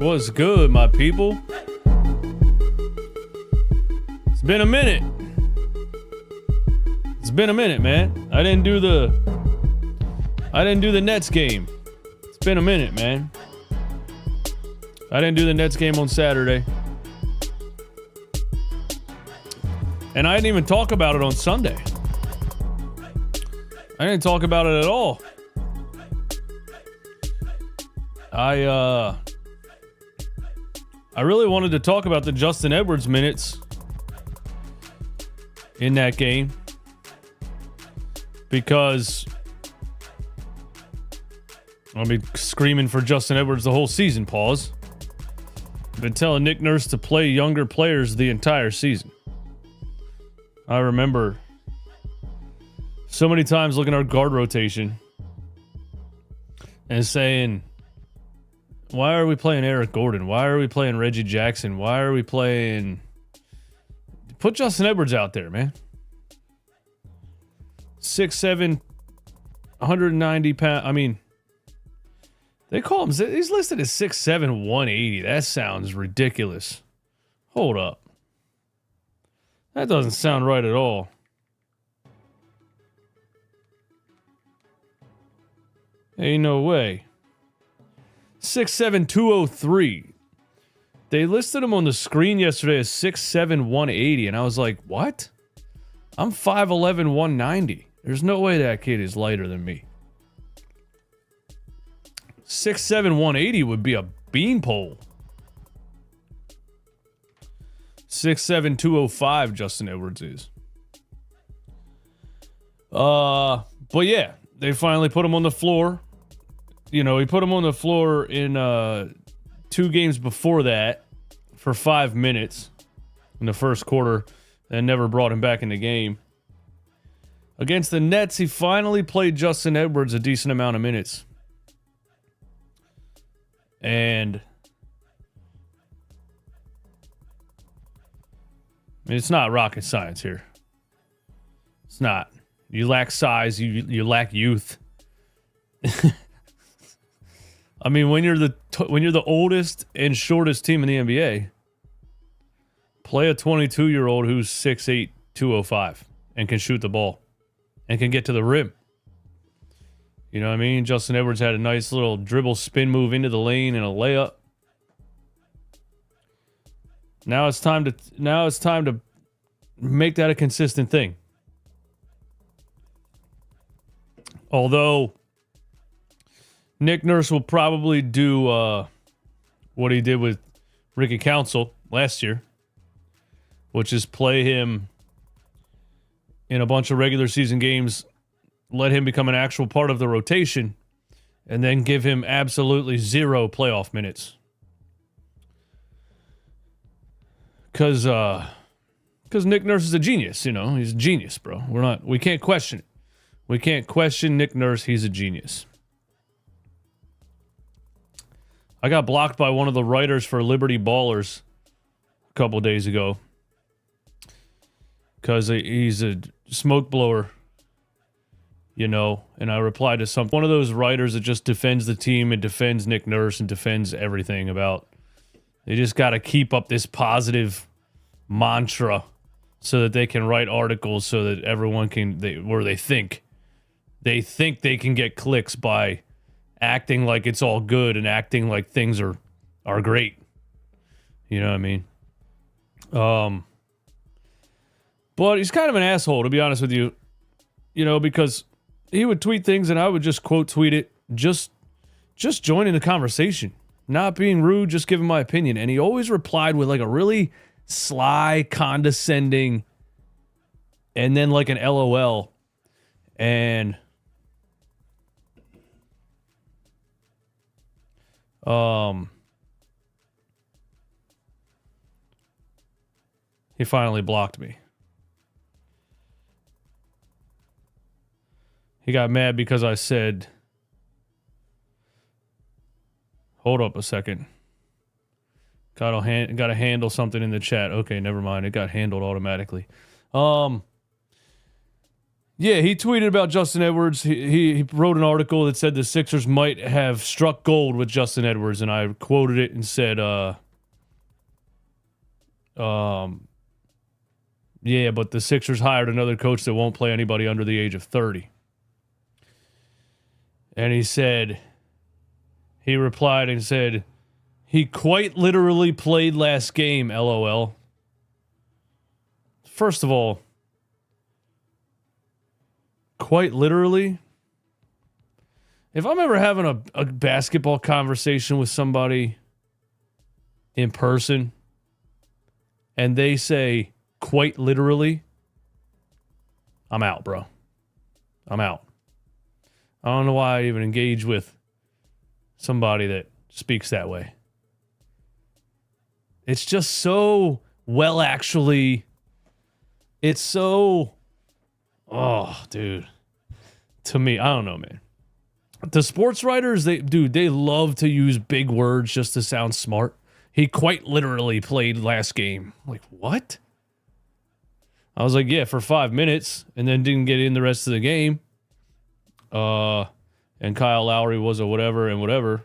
What's good, my people? It's been a minute. It's been a minute, man. I didn't do the Nets game. It's been a minute, man. I didn't do the Nets game on Saturday. And I didn't even talk about it on Sunday. I didn't talk about it at all. I really wanted to talk about the Justin Edwards minutes in that game because I'll be screaming for Justin Edwards the whole season, pause. I've been telling Nick Nurse to play younger players the entire season. I remember so many times looking at our guard rotation and saying, why are we playing Eric Gordon? Why are we playing Reggie Jackson? Why are we playing... Put Justin Edwards out there, man. 6'7", 190 pounds. I mean, they call him... He's listed as 6'7", 180. That sounds ridiculous. Hold up. That doesn't sound right at all. Ain't no way. 6'7", 203. They listed him on the screen yesterday as 6'7", 180, and I was like, what? I'm 5'11", 190. There's no way that kid is lighter than me. 6'7", 180 would be a beanpole. 6'7", 205 Justin Edwards is. But yeah, they finally put him on the floor. You know, he put him on the floor in 2 games before that for 5 minutes in the first quarter and never brought him back in the game. Against the Nets, he finally played Justin Edwards a decent amount of minutes. And I mean, it's not rocket science here. It's not. You lack size, you lack youth. I mean, when you're the oldest and shortest team in the NBA, play a 22-year-old who's 6'8", 205 and can shoot the ball and can get to the rim. You know what I mean? Justin Edwards had a nice little dribble spin move into the lane and a layup. Now it's time to make that a consistent thing. Although Nick Nurse will probably do what he did with Ricky Council last year, which is play him in a bunch of regular season games, let him become an actual part of the rotation, and then give him absolutely 0 playoff minutes. Because Nick Nurse is a genius, you know. He's a genius, bro. We can't question it. We can't question Nick Nurse. He's a genius. I got blocked by one of the writers for Liberty Ballers a couple days ago because he's a smoke blower, you know, and I replied to one of those writers that just defends the team and defends Nick Nurse and defends everything about they just got to keep up this positive mantra so that they can write articles so that everyone can they think they can get clicks by acting like it's all good and acting like things are great. You know what I mean? But he's kind of an asshole, to be honest with you. You know, because he would tweet things and I would just quote tweet it, just joining the conversation, not being rude, just giving my opinion. And he always replied with like a really sly, condescending, and then like an LOL. And he finally blocked me. He got mad because I said, hold up a second. Gotta handle something in the chat. Okay, never mind. It got handled automatically. Yeah, he tweeted about Justin Edwards. He wrote an article that said the Sixers might have struck gold with Justin Edwards, and I quoted it and said, yeah, but the Sixers hired another coach that won't play anybody under the age of 30. And he replied and said, he quite literally played last game, LOL. First of all, quite literally, if I'm ever having a basketball conversation with somebody in person and they say quite literally, I'm out, bro. I'm out. I don't know why I even engage with somebody that speaks that way. It's just so, well, actually, it's so, oh, dude. To me, I don't know, man. The sports writers, they love to use big words just to sound smart. He quite literally played last game. I'm like, what? I was like, yeah, for 5 minutes, and then didn't get in the rest of the game. And Kyle Lowry was a whatever and whatever.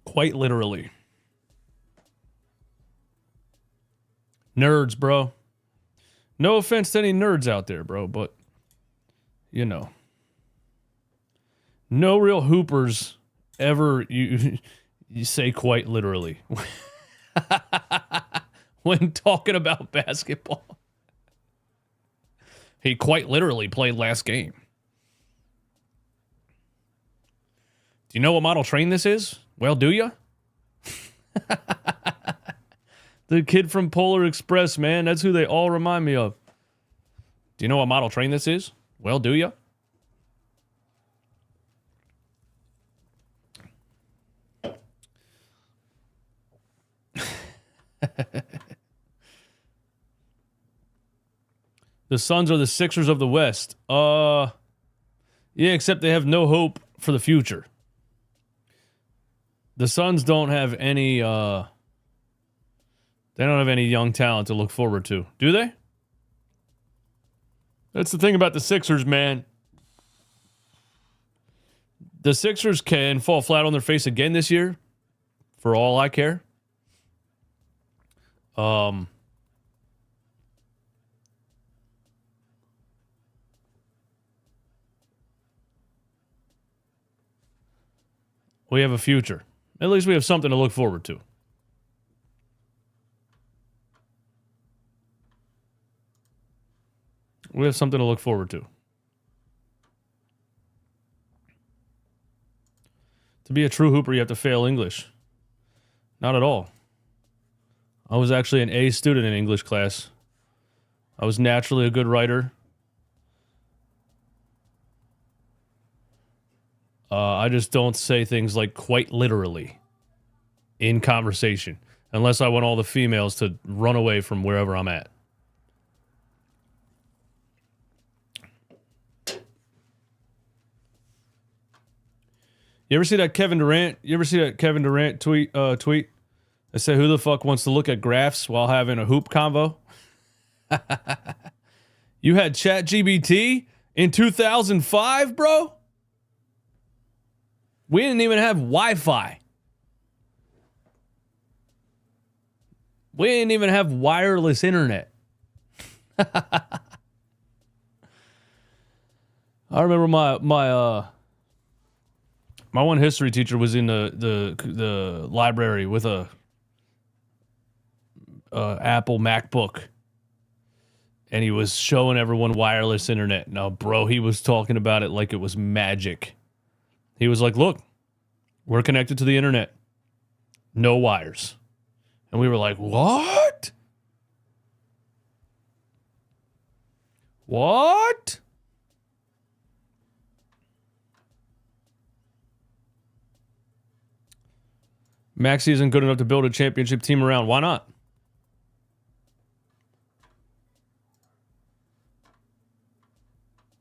Quite literally. Nerds, bro. No offense to any nerds out there, bro, but, you know. No real hoopers ever you say quite literally when talking about basketball. He quite literally played last game. Do you know what model train this is? Well, do you? The kid from Polar Express, man. That's who they all remind me of. Do you know what model train this is? Well, do you? The Suns are the Sixers of the West. Yeah, except they have no hope for the future. The Suns don't have any they don't have any young talent to look forward to, do they? That's the thing about the Sixers, man. The Sixers can fall flat on their face again this year, for all I care. We have a future. At least we have something to look forward to. We have something to look forward to. To be a true hooper, you have to fail English. Not at all. I was actually an A student in English class. I was naturally a good writer. I just don't say things like quite literally in conversation unless I want all the females to run away from wherever I'm at. You ever see that Kevin Durant? Tweet? They say, who the fuck wants to look at graphs while having a hoop convo? You had ChatGPT in 2005, bro? We didn't even have Wi-Fi. We didn't even have wireless internet. I remember my one history teacher was in the library with a Apple MacBook, and he was showing everyone wireless internet. Now, bro, he was talking about it like it was magic. He was like, look, we're connected to the internet. No wires. And we were like, what? What? Maxey isn't good enough to build a championship team around. Why not?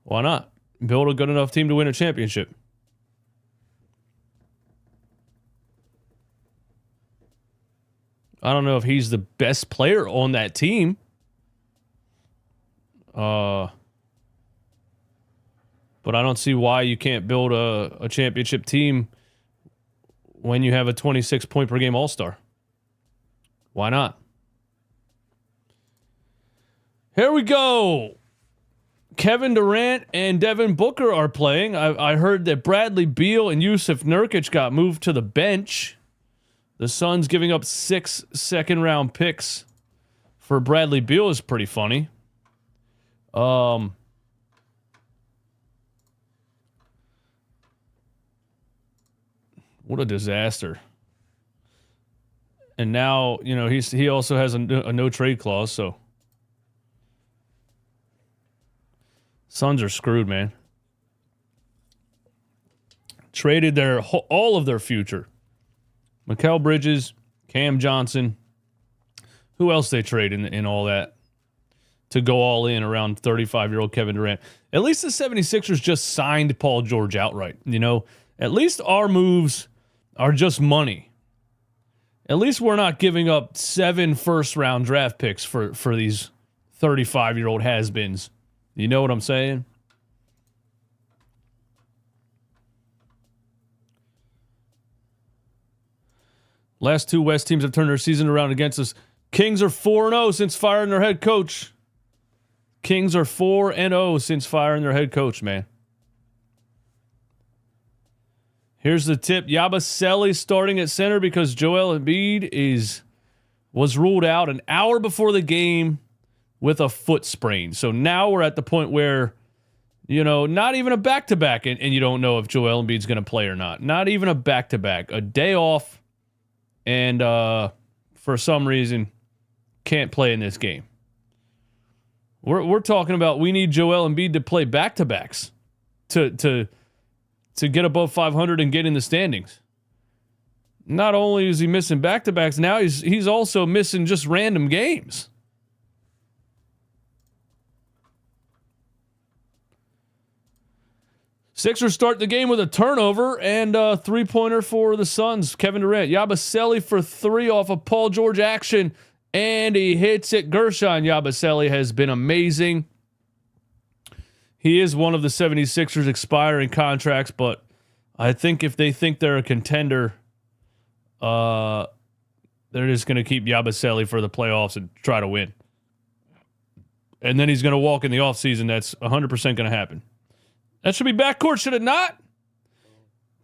Why not? Build a good enough team to win a championship. I don't know if he's the best player on that team. But I don't see why you can't build a championship team when you have a 26 point per game All-Star. Why not? Here we go. Kevin Durant and Devin Booker are playing. I heard that Bradley Beal and Yusuf Nurkic got moved to the bench. The Suns giving up 6 second-round picks for Bradley Beal is pretty funny. What a disaster. And now, he also has a no trade clause, so Suns are screwed, man. Traded all of their future. Mikal Bridges, Cam Johnson. Who else they trade in all that to go all in around 35-year-old Kevin Durant? At least the 76ers just signed Paul George outright. At least our moves are just money. At least we're not giving up 7 first-round draft picks for these 35-year-old has-beens. You know what I'm saying? Last 2 West teams have turned their season around against us. Kings are 4-0 since firing their head coach. Kings are 4-0 since firing their head coach, man. Here's the tip. Yabusele starting at center because Joel Embiid was ruled out an hour before the game with a foot sprain. So now we're at the point where, not even a back-to-back, and you don't know if Joel Embiid's going to play or not. Not even a back-to-back. A day off, and for some reason, can't play in this game. We're talking about we need Joel Embiid to play back-to-backs to get above 500 and get in the standings. Not only is he missing back-to-backs, now he's also missing just random games. Sixers start the game with a turnover and a three-pointer for the Suns. Kevin Durant, Yabusele for 3 off a Paul George action, and he hits it. Gershon Yabusele has been amazing. He is one of the 76ers expiring contracts, but I think if they think they're a contender, they're just going to keep Yabusele for the playoffs and try to win. And then he's going to walk in the offseason. That's 100% going to happen. That should be backcourt, should it not?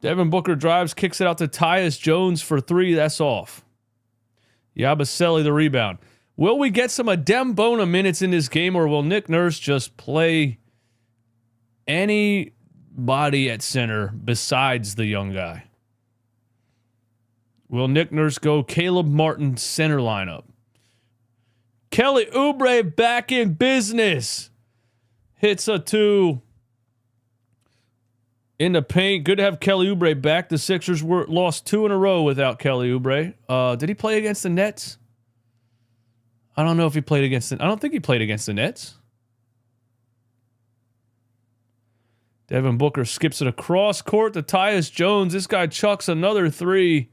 Devin Booker drives, kicks it out to Tyus Jones for 3. That's off. Yabusele the rebound. Will we get some Adem Bona minutes in this game, or will Nick Nurse just play anybody at center besides the young guy? Will Nick Nurse go Caleb Martin center lineup? Kelly Oubre back in business. Hits a 2. In the paint. Good to have Kelly Oubre back. The Sixers lost 2 in a row without Kelly Oubre. Did he play against the Nets? I don't know if he played against I don't think he played against the Nets. Devin Booker skips it across court to Tyus Jones. This guy chucks another 3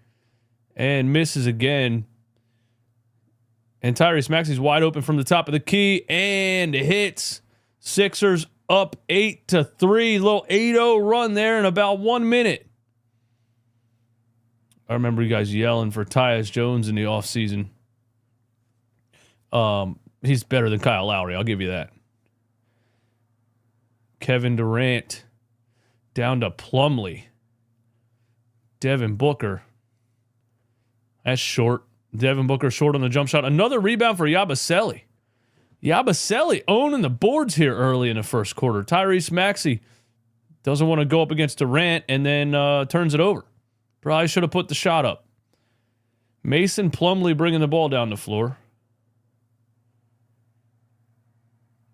and misses again. And Tyrese Maxey's wide open from the top of the key and hits. Sixers up 8-3. Little 8-0 run there in about 1 minute. I remember you guys yelling for Tyus Jones in the offseason. He's better than Kyle Lowry. I'll give you that. Kevin Durant down to Plumlee. Devin Booker. That's short. Devin Booker short on the jump shot. Another rebound for Yabusele. Yabusele owning the boards here early in the first quarter. Tyrese Maxey doesn't want to go up against Durant and then turns it over. Probably should have put the shot up. Mason Plumlee bringing the ball down the floor.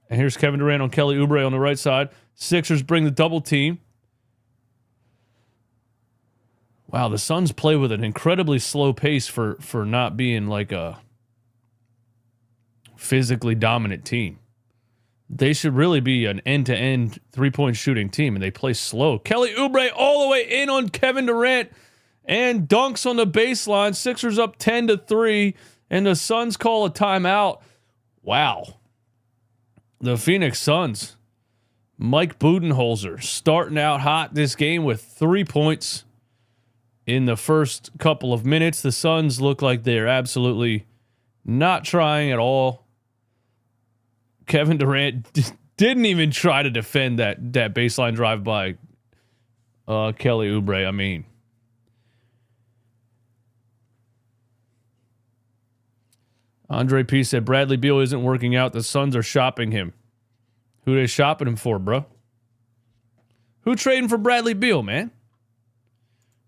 And here's Kevin Durant on Kelly Oubre on the right side. Sixers bring the double team. Wow, the Suns play with an incredibly slow pace for not being like a physically dominant team. They should really be an end-to-end three-point shooting team, and they play slow. Kelly Oubre all the way in on Kevin Durant and dunks on the baseline. Sixers up 10-3, and the Suns call a timeout. Wow. The Phoenix Suns. Mike Budenholzer starting out hot this game with 3 points in the first couple of minutes. The Suns look like they're absolutely not trying at all. Kevin Durant didn't even try to defend that baseline drive by Kelly Oubre. I mean, Andre P said Bradley Beal isn't working out. The Suns are shopping him. Who they shopping him for, bro? Who trading for Bradley Beal, man?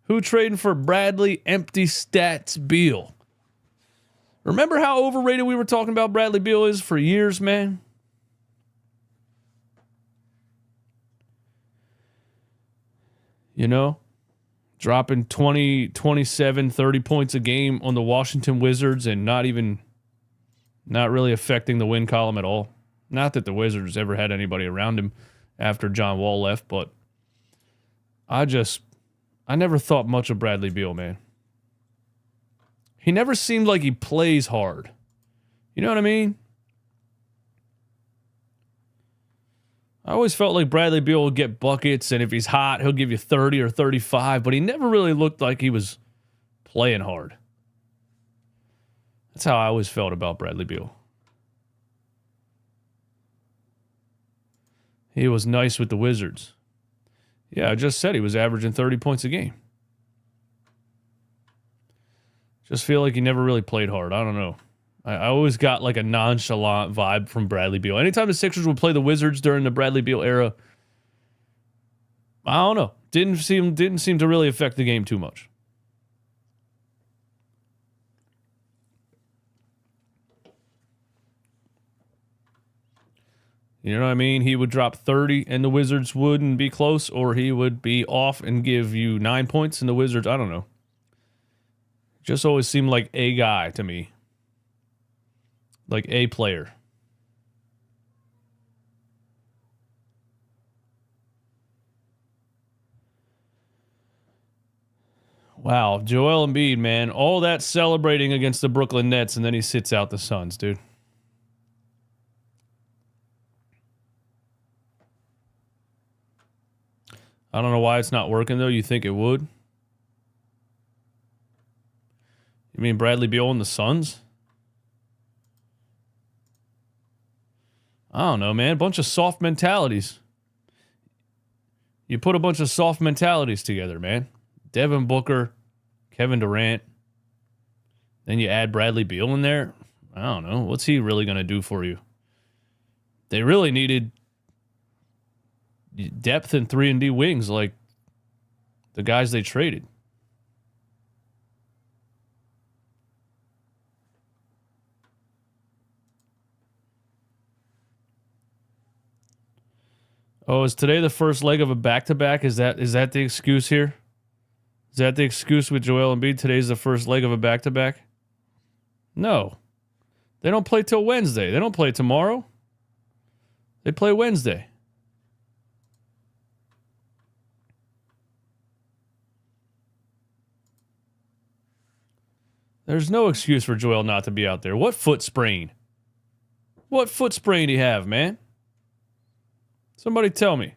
Who trading for Bradley empty stats Beal? Remember how overrated we were talking about Bradley Beal is for years, man? You know, dropping 20, 27, 30 points a game on the Washington Wizards and not really affecting the win column at all. Not that the Wizards ever had anybody around him after John Wall left, but I never thought much of Bradley Beal, man. He never seemed like he plays hard. You know what I mean? I always felt like Bradley Beal would get buckets, and if he's hot, he'll give you 30 or 35, but he never really looked like he was playing hard. That's how I always felt about Bradley Beal. He was nice with the Wizards. Yeah, I just said he was averaging 30 points a game. Just feel like he never really played hard. I don't know. I always got like a nonchalant vibe from Bradley Beal. Anytime the Sixers would play the Wizards during the Bradley Beal era, I don't know. Didn't seem to really affect the game too much. You know what I mean? He would drop 30 and the Wizards wouldn't be close, or he would be off and give you 9 points and the Wizards, I don't know. Just always seemed like a guy to me. Like a player. Wow, Joel Embiid, man. All that celebrating against the Brooklyn Nets, and then he sits out the Suns, dude. I don't know why it's not working, though. You think it would? You mean Bradley Beal and the Suns? I don't know, man. A bunch of soft mentalities. You put a bunch of soft mentalities together, man. Devin Booker, Kevin Durant. Then you add Bradley Beal in there. I don't know. What's he really going to do for you? They really needed depth in 3-and-D wings like the guys they traded. Oh, is today the first leg of a back-to-back? Is that the excuse here? Is that the excuse with Joel Embiid? Today's the first leg of a back-to-back? No. They don't play till Wednesday. They don't play tomorrow. They play Wednesday. There's no excuse for Joel not to be out there. What foot sprain? What foot sprain do you have, man? Somebody tell me.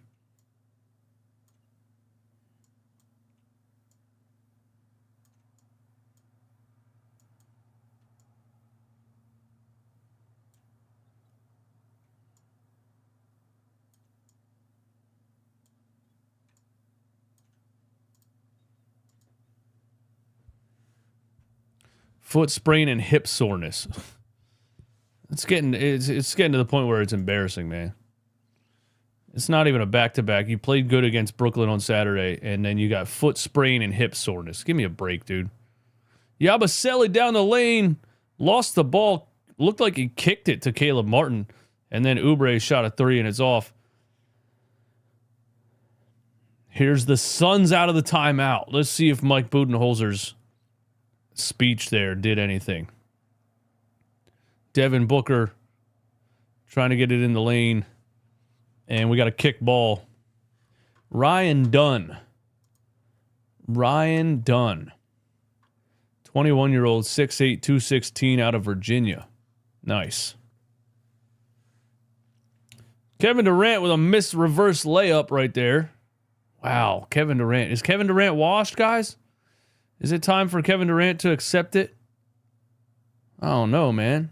Foot sprain and hip soreness. It's getting to the point where it's embarrassing, man. It's not even a back-to-back. You played good against Brooklyn on Saturday, and then you got foot sprain and hip soreness. Give me a break, dude. Yabusele down the lane, lost the ball, looked like he kicked it to Caleb Martin, and then Oubre shot a three, and it's off. Here's the Suns out of the timeout. Let's see if Mike Budenholzer's speech there did anything. Devin Booker trying to get it in the lane. And we got a kick ball. Ryan Dunn. 21-year-old, 6'8", 216 out of Virginia. Nice. Kevin Durant with a missed reverse layup right there. Wow, Kevin Durant. Is Kevin Durant washed, guys? Is it time for Kevin Durant to accept it? I don't know, man.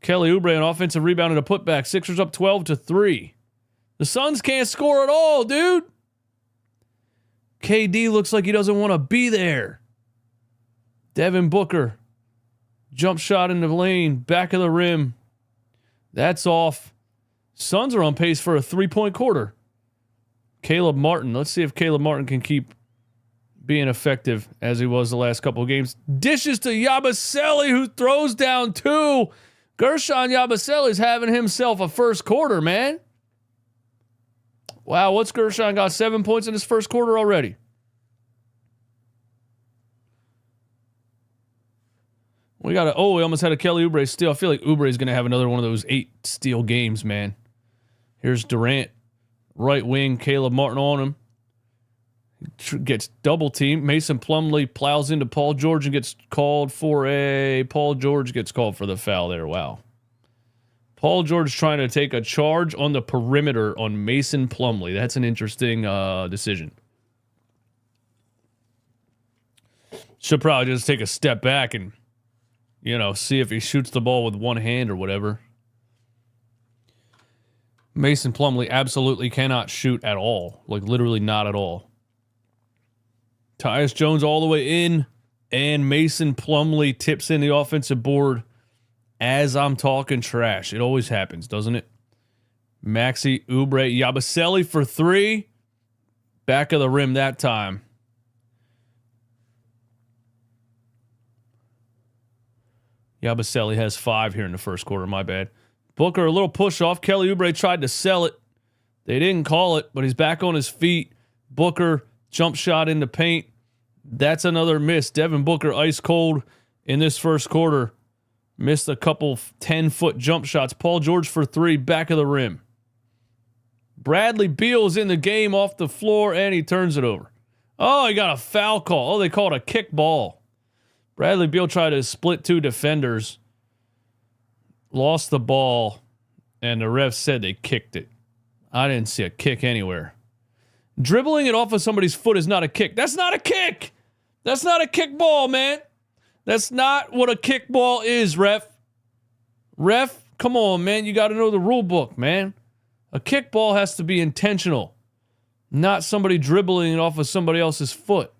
Kelly Oubre, an offensive rebound and a putback. Sixers up 12-3. The Suns can't score at all, dude. KD looks like he doesn't want to be there. Devin Booker. Jump shot in the lane. Back of the rim. That's off. Suns are on pace for a 3-point quarter. Caleb Martin. Let's see if Caleb Martin can keep being effective as he was the last couple of games. Dishes to Yabusele, who throws down 2. Gershon Yabusele's having himself a first quarter, man. Wow, what's Gershon got? 7 points in his first quarter already. We almost had a Kelly Oubre steal. I feel like Oubre's going to have another one of those 8 steal games, man. Here's Durant, right wing, Caleb Martin on him. Gets double teamed. Mason Plumlee plows into Paul George and gets called for Paul George gets called for the foul there. Wow. Paul George trying to take a charge on the perimeter on Mason Plumlee. That's an interesting decision. Should probably just take a step back and, see if he shoots the ball with one hand or whatever. Mason Plumlee absolutely cannot shoot at all. Like, literally not at all. Tyus Jones all the way in, and Mason Plumlee tips in the offensive board as I'm talking trash. It always happens, doesn't it? Maxey Oubre, Yabusele for 3. Back of the rim that time. Yabusele has 5 here in the first quarter, my bad. Booker, a little push off. Kelly Oubre tried to sell it. They didn't call it, but he's back on his feet. Booker, jump shot in the paint. That's another miss. Devin Booker, ice cold in this first quarter. Missed a couple 10-foot jump shots. Paul George for 3, back of the rim. Bradley Beal's in the game off the floor, and he turns it over. Oh, he got a foul call. Oh, they called a kick ball. Bradley Beal tried to split 2 defenders. Lost the ball, and the ref said they kicked it. I didn't see a kick anywhere. Dribbling it off of somebody's foot is not a kick. That's not a kick. That's not a kick ball, man. That's not what a kick ball is, ref. Ref, come on, man. You got to know the rule book, man. A kick ball has to be intentional, not somebody dribbling it off of somebody else's foot.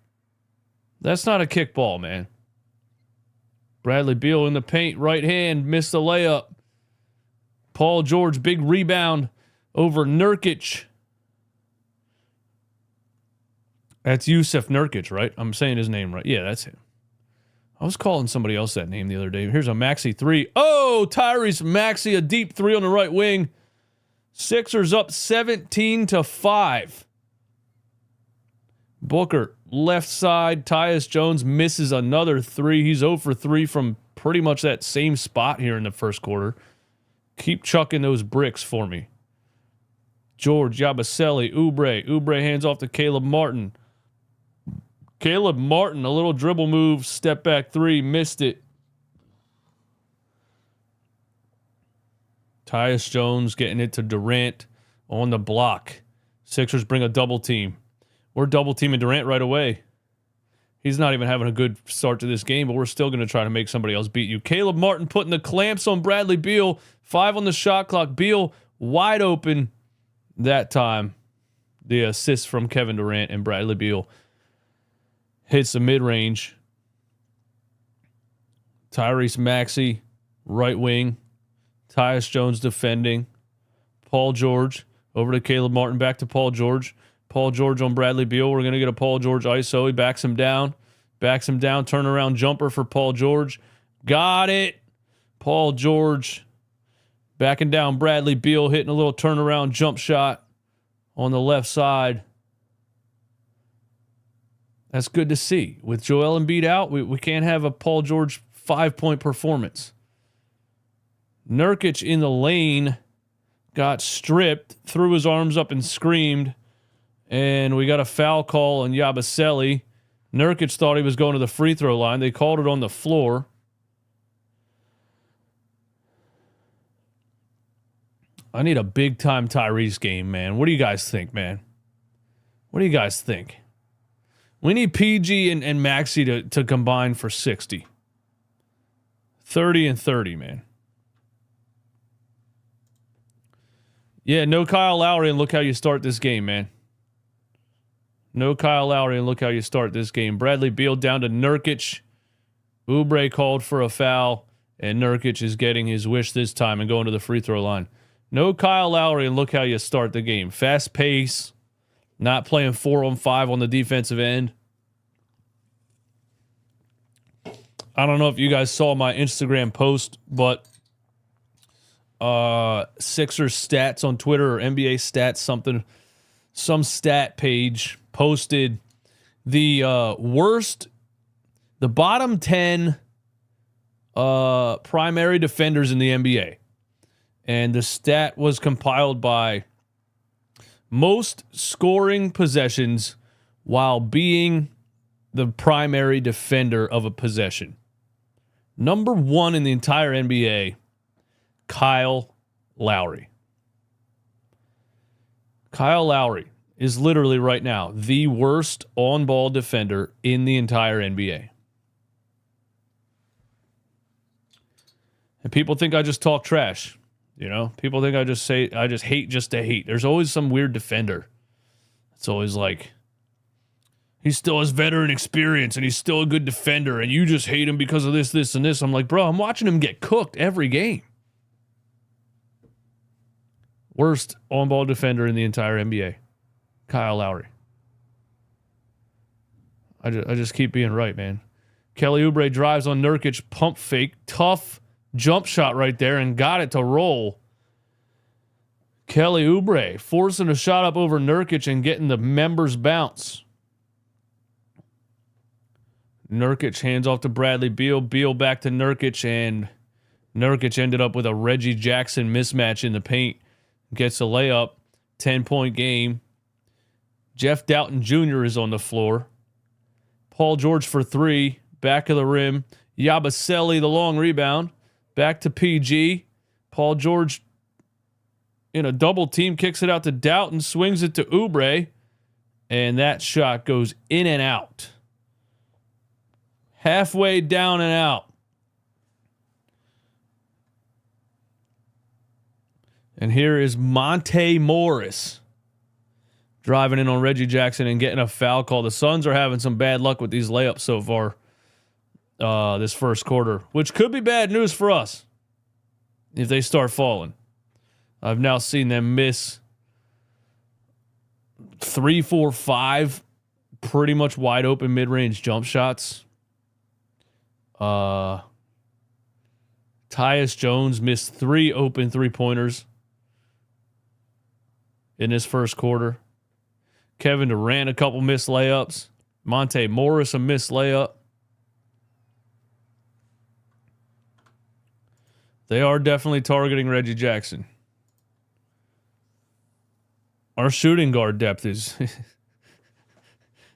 That's not a kick ball, man. Bradley Beal in the paint, right hand, missed the layup. Paul George, big rebound over Nurkic. That's Yusuf Nurkic, right? I'm saying his name right. Yeah, that's him. I was calling somebody else that name the other day. Here's a Maxey 3. Oh, Tyrese Maxey, a deep 3 on the right wing. Sixers up 17-5. Booker, left side. Tyus Jones misses another 3. He's 0 for 3 from pretty much that same spot here in the first quarter. Keep chucking those bricks for me. George, Yabusele, Oubre. Oubre hands off to Caleb Martin. Caleb Martin, a little dribble move, step back 3, missed it. Tyus Jones getting it to Durant on the block. Sixers bring a double team. We're double teaming Durant right away. He's not even having a good start to this game, but we're still going to try to make somebody else beat you. Caleb Martin putting the clamps on Bradley Beal. 5 on the shot clock. Beal wide open that time. The assist from Kevin Durant, and Bradley Beal hits the mid-range. Tyrese Maxey, right wing. Tyus Jones defending. Paul George over to Caleb Martin, back to Paul George. Paul George on Bradley Beal. We're going to get a Paul George ISO. He backs him down. Turnaround jumper for Paul George. Got it. Paul George backing down Bradley Beal, hitting a little turnaround jump shot on the left side. That's good to see. With Joel Embiid out, we can't have a Paul George 5-point performance. Nurkic in the lane got stripped, threw his arms up and screamed, and we got a foul call on Yabusele. Nurkic thought he was going to the free throw line. They called it on the floor. I need a big-time Tyrese game, man. What do you guys think, man? What do you guys think? We need PG and Maxey to combine for 60. 30 and 30, man. Yeah, no Kyle Lowry, and look how you start this game, man. No Kyle Lowry, and look how you start this game. Bradley Beal down to Nurkic. Oubre called for a foul, and Nurkic is getting his wish this time and going to the free throw line. No Kyle Lowry, and look how you start the game. Fast pace, not playing 4-on-5 on the defensive end. I don't know if you guys saw my Instagram post, but Sixers stats on Twitter or NBA stats, some stat page posted the bottom 10 primary defenders in the NBA. And the stat was compiled by most scoring possessions while being the primary defender of a possession. Number 1 in the entire NBA, Kyle Lowry. Kyle Lowry is literally right now the worst on-ball defender in the entire NBA. And people think I just talk trash. You know, people think I just hate just to hate. There's always some weird defender. It's always like, he still has veteran experience and he's still a good defender and you just hate him because of this, this, and this. I'm like, bro, I'm watching him get cooked every game. Worst on-ball defender in the entire NBA, Kyle Lowry. I just keep being right, man. Kelly Oubre drives on Nurkic, pump fake, tough jump shot right there and got it to roll. Kelly Oubre forcing a shot up over Nurkic and getting the members bounce. Nurkic hands off to Bradley Beal. Beal back to Nurkic, and Nurkic ended up with a Reggie Jackson mismatch in the paint. Gets a layup. 10-point game. Jeff Doughton Jr. is on the floor. Paul George for 3. Back of the rim. Yabusele, the long rebound. Back to PG. Paul George in a double team kicks it out to Doughton. Swings it to Oubre. And that shot goes in and out. Halfway down and out. And here is Monte Morris driving in on Reggie Jackson and getting a foul call. The Suns are having some bad luck with these layups so far this first quarter, which could be bad news for us if they start falling. I've now seen them miss 3, 4, 5 pretty much wide open mid-range jump shots. Tyus Jones missed 3 open three-pointers in this first quarter. Kevin Durant, a couple missed layups. Monte Morris, a missed layup. They are definitely targeting Reggie Jackson. Our shooting guard depth is...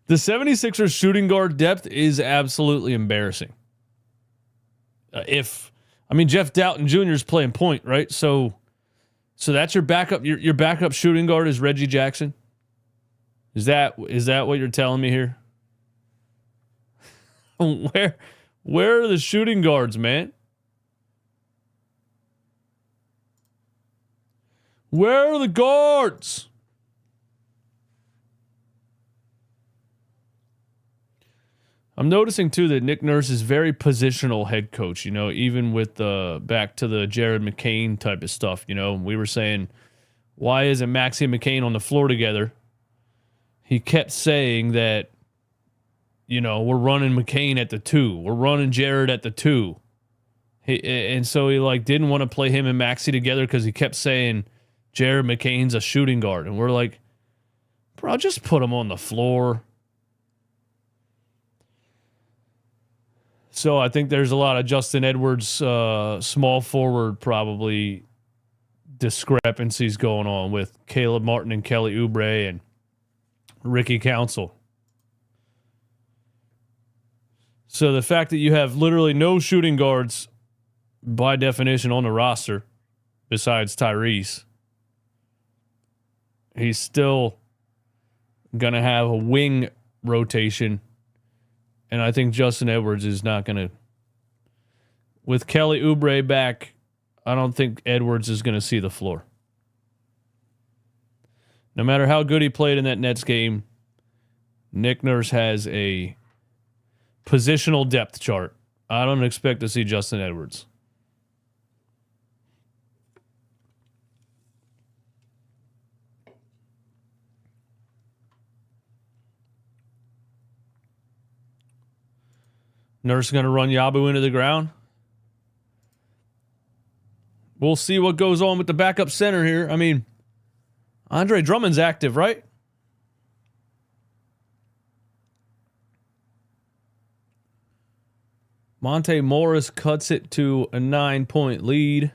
the 76ers shooting guard depth is absolutely embarrassing. Jeff Doughton Jr. is playing point, right? So that's your backup. Your backup shooting guard is Reggie Jackson. Is that what you're telling me here? Where are the shooting guards, man? Where are the guards? I'm noticing, too, that Nick Nurse is very positional head coach, you know, even with back to the Jared McCain type of stuff. You know, we were saying, why isn't Maxey and McCain on the floor together? He kept saying that, you know, we're running McCain at the 2. We're running Jared at the 2. And so he, didn't want to play him and Maxey together because he kept saying Jared McCain's a shooting guard. And we're like, bro, just put him on the floor. So I think there's a lot of Justin Edwards, small forward, probably discrepancies going on with Caleb Martin and Kelly Oubre and Ricky Council. So the fact that you have literally no shooting guards by definition on the roster, besides Tyrese, he's still going to have a wing rotation. And I think Justin Edwards is not going to. With Kelly Oubre back, I don't think Edwards is going to see the floor. No matter how good he played in that Nets game, Nick Nurse has a positional depth chart. I don't expect to see Justin Edwards. Nurse going to run Yabu into the ground. We'll see what goes on with the backup center here. I mean, Andre Drummond's active, right? Monte Morris cuts it to a 9-point lead.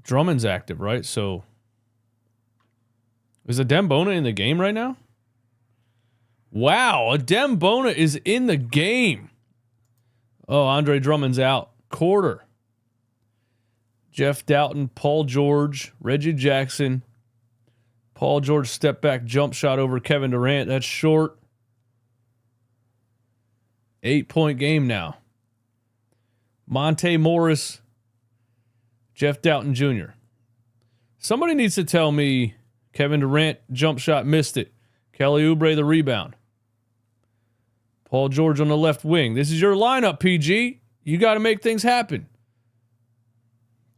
Drummond's active, right? So, is Adem Bona in the game right now? Wow, Adem Bona is in the game. Oh, Andre Drummond's out. Quarter. Jeff Doughton, Paul George, Reggie Jackson. Paul George step back jump shot over Kevin Durant. That's short. 8-point game now. Monte Morris, Jeff Doughton Jr. Somebody needs to tell me Kevin Durant jump shot missed it. Kelly Oubre the rebound. Paul George on the left wing. This is your lineup, PG. You got to make things happen.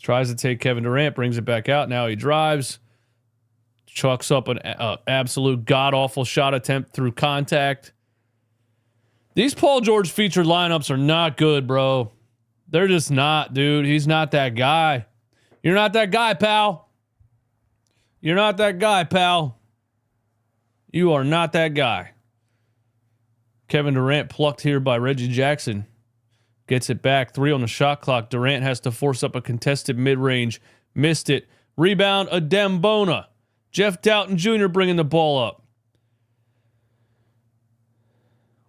Tries to take Kevin Durant, brings it back out. Now he drives. Chucks up an absolute god-awful shot attempt through contact. These Paul George featured lineups are not good, bro. They're just not, dude. He's not that guy. You're not that guy, pal. You're not that guy, pal. You are not that guy. Kevin Durant plucked here by Reggie Jackson. Gets it back. 3 on the shot clock. Durant has to force up a contested mid-range. Missed it. Rebound, Adem Bona. Jeff Doughton Jr. bringing the ball up.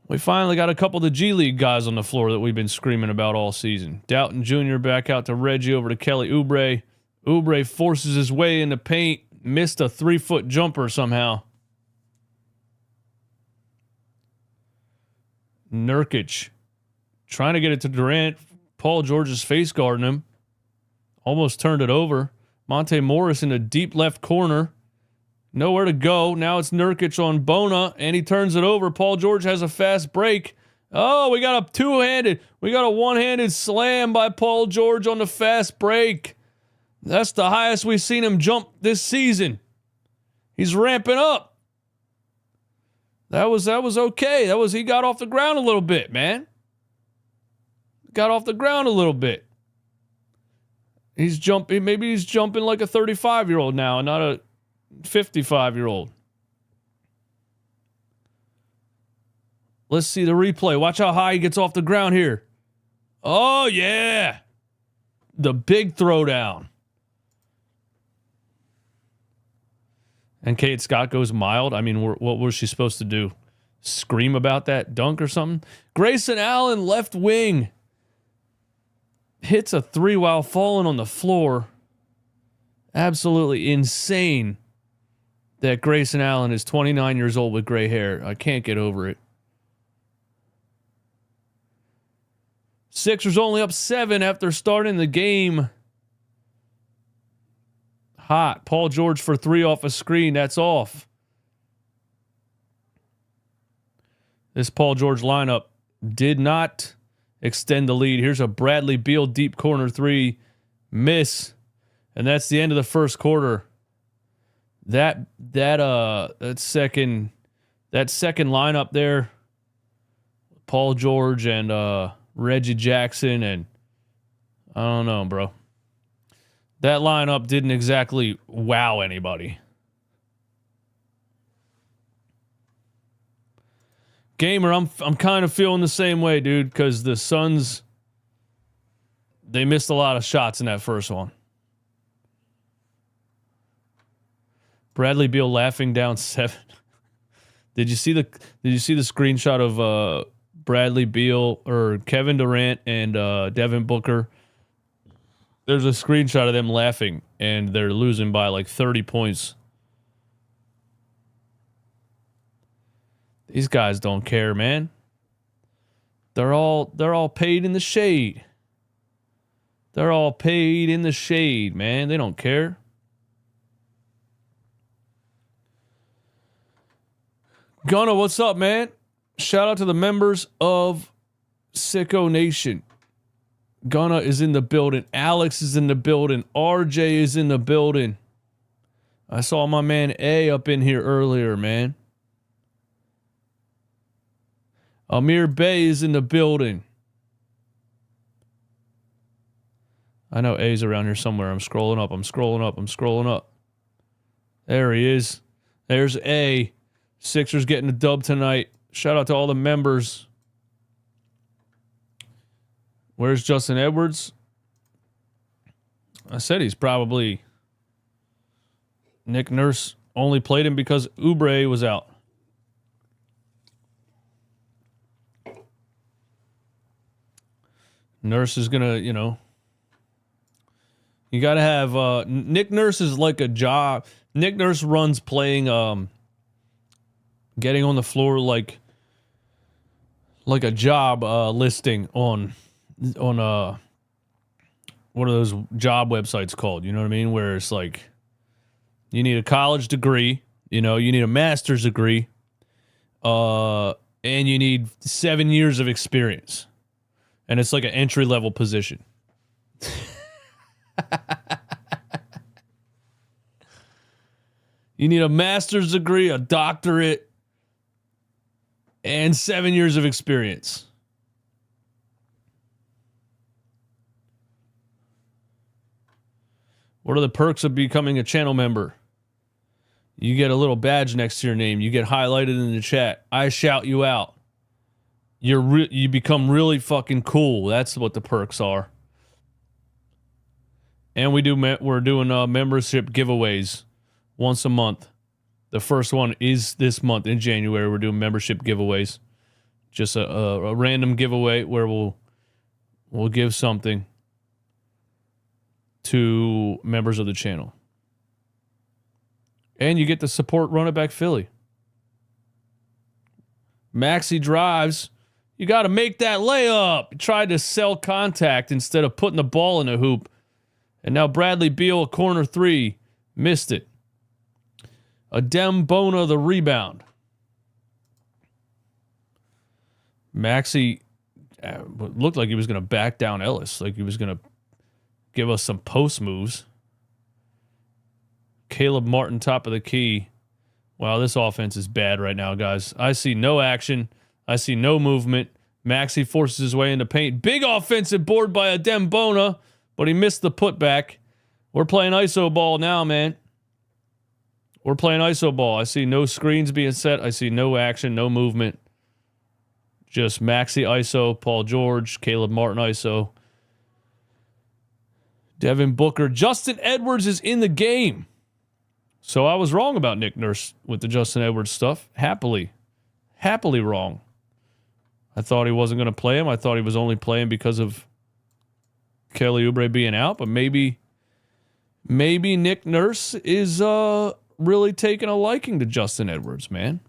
We finally got a couple of the G League guys on the floor that we've been screaming about all season. Doughton Jr. back out to Reggie, over to Kelly Oubre. Oubre forces his way in the paint. Missed a 3-foot jumper somehow. Nurkic trying to get it to Durant. Paul George is face guarding him. Almost turned it over. Monte Morris in the deep left corner. Nowhere to go. Now it's Nurkic on Bona, and he turns it over. Paul George has a fast break. Oh, we got a two-handed. We got a one-handed slam by Paul George on the fast break. That's the highest we've seen him jump this season. He's ramping up. That was okay. He got off the ground a little bit, man. Got off the ground a little bit. He's jumping. Maybe he's jumping like a 35-year-old now, and not a 55-year-old. Let's see the replay. Watch how high he gets off the ground here. Oh yeah, the big throwdown. And Kate Scott goes mild. I mean, what was she supposed to do? Scream about that dunk or something? Grayson Allen, left wing. Hits a 3 while falling on the floor. Absolutely insane that Grayson Allen is 29 years old with gray hair. I can't get over it. Sixers only up 7 after starting the game. Hot. Paul George for 3 off a screen. That's off. This Paul George lineup did not extend the lead. Here's a Bradley Beal deep corner 3. Miss. And that's the end of the first quarter. That second lineup there. Paul George and Reggie Jackson, and I don't know, bro. That lineup didn't exactly wow anybody. Gamer, I'm kind of feeling the same way, dude, because the Suns, they missed a lot of shots in that first one. Bradley Beal laughing down 7. Did you see the screenshot of Bradley Beal or Kevin Durant and Devin Booker There's a screenshot of them laughing, and they're losing by like 30 points. These guys don't care, man. They're all paid in the shade. They're all paid in the shade, man. They don't care. Gunna, what's up, man? Shout out to the members of Sicko Nation. Gunna is in the building. Alex is in the building. RJ is in the building. I saw my man A up in here earlier, man. Amir Bey is in the building. I know A's around here somewhere. I'm scrolling up. There he is. There's A. Sixers getting a dub tonight. Shout out to all the members. Where's Justin Edwards? I said he's probably... Nick Nurse only played him because Oubre was out. Nurse is going to, you got to have... Nick Nurse is like a job. Nick Nurse runs playing... getting on the floor like a job listing on what are those job websites called? You know what I mean? Where it's like you need a college degree, you need a master's degree, and you need 7 years of experience. And it's like an entry-level position. You need a master's degree, a doctorate, and 7 years of experience. What are the perks of becoming a channel member? You get a little badge next to your name. You get highlighted in the chat. I shout you out. You become really fucking cool. That's what the perks are. And we're doing membership giveaways once a month. The first one is this month in January. We're doing membership giveaways. Just a random giveaway where we'll give something to members of the channel. And you get to support Run It Back Philly. Maxi drives. You got to make that layup. You tried to sell contact instead of putting the ball in a hoop. And now Bradley Beal, a corner three, missed it. Adem Bona, the rebound. Maxi looked like he was going to back down Ellis, like he was going to give us some post moves. Caleb Martin, top of the key. Wow, this offense is bad right now, guys. I see no action. I see no movement. Maxi forces his way into paint. Big offensive board by Adem Bona, but he missed the putback. We're playing ISO ball now, man. We're playing ISO ball. I see no screens being set. I see no action, no movement. Just Maxi ISO, Paul George, Caleb Martin ISO. Devin Booker. Justin Edwards is in the game. So I was wrong about Nick Nurse with the Justin Edwards stuff. Happily wrong. I thought he wasn't going to play him. I thought he was only playing because of Kelly Oubre being out. But maybe Nick Nurse is really taking a liking to Justin Edwards, man.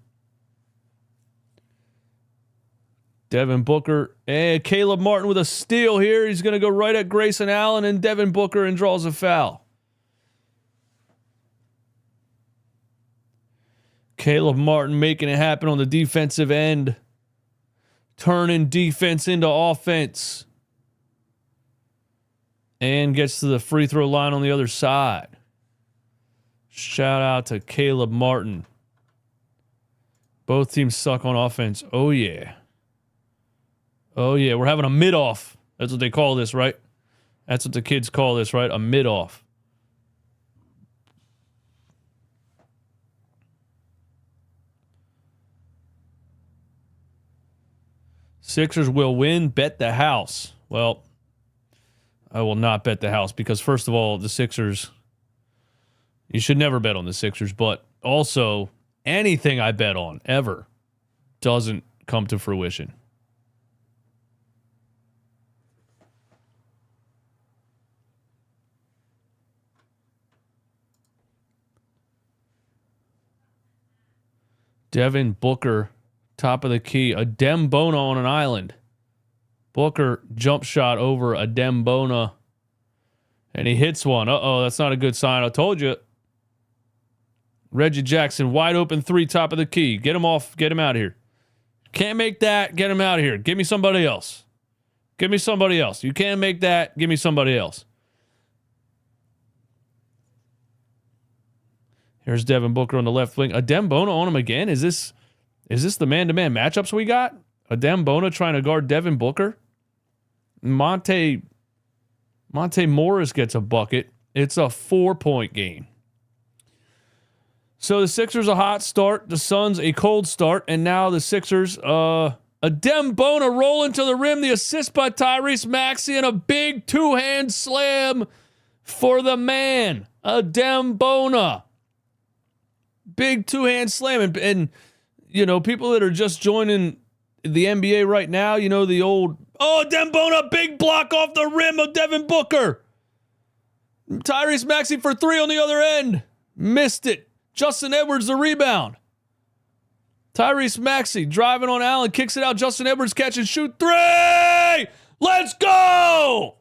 Devin Booker and Caleb Martin with a steal here. He's going to go right at Grayson Allen and Devin Booker and draws a foul. Caleb Martin making it happen on the defensive end. Turning defense into offense. And gets to the free throw line on the other side. Shout out to Caleb Martin. Both teams suck on offense. Oh, yeah. Oh, yeah. We're having a mid-off. That's what they call this, right? That's what the kids call this, right? A mid-off. Sixers will win. Bet the house. Well, I will not bet the house because, first of all, the Sixers, you should never bet on the Sixers, but also anything I bet on ever doesn't come to fruition. Devin Booker, top of the key. A Dembona on an island. Booker jump shot over a Dembona. And he hits one. Uh-oh, that's not a good sign. I told you. Reggie Jackson, wide open three, top of the key. Get him off. Get him out of here. Can't make that. Get him out of here. Give me somebody else. Give me somebody else. You can't make that. Give me somebody else. Here's Devin Booker on the left wing. A Dembona on him again? Is this the man-to-man matchups we got? A Dembona trying to guard Devin Booker? Monte Morris gets a bucket. It's a 4-point game. So the Sixers a hot start. The Suns a cold start. And now the Sixers, a Dembona rolling to the rim. The assist by Tyrese Maxey and a big two-hand slam for the man. A Dembona. Big two-hand slam. And, you know, people that are just joining the NBA right now, you know, the old, Dembona, big block off the rim of Devin Booker. Tyrese Maxey for three on the other end. Missed it. Justin Edwards the rebound. Tyrese Maxey driving on Allen, kicks it out. Justin Edwards catch and shoot three. Let's go.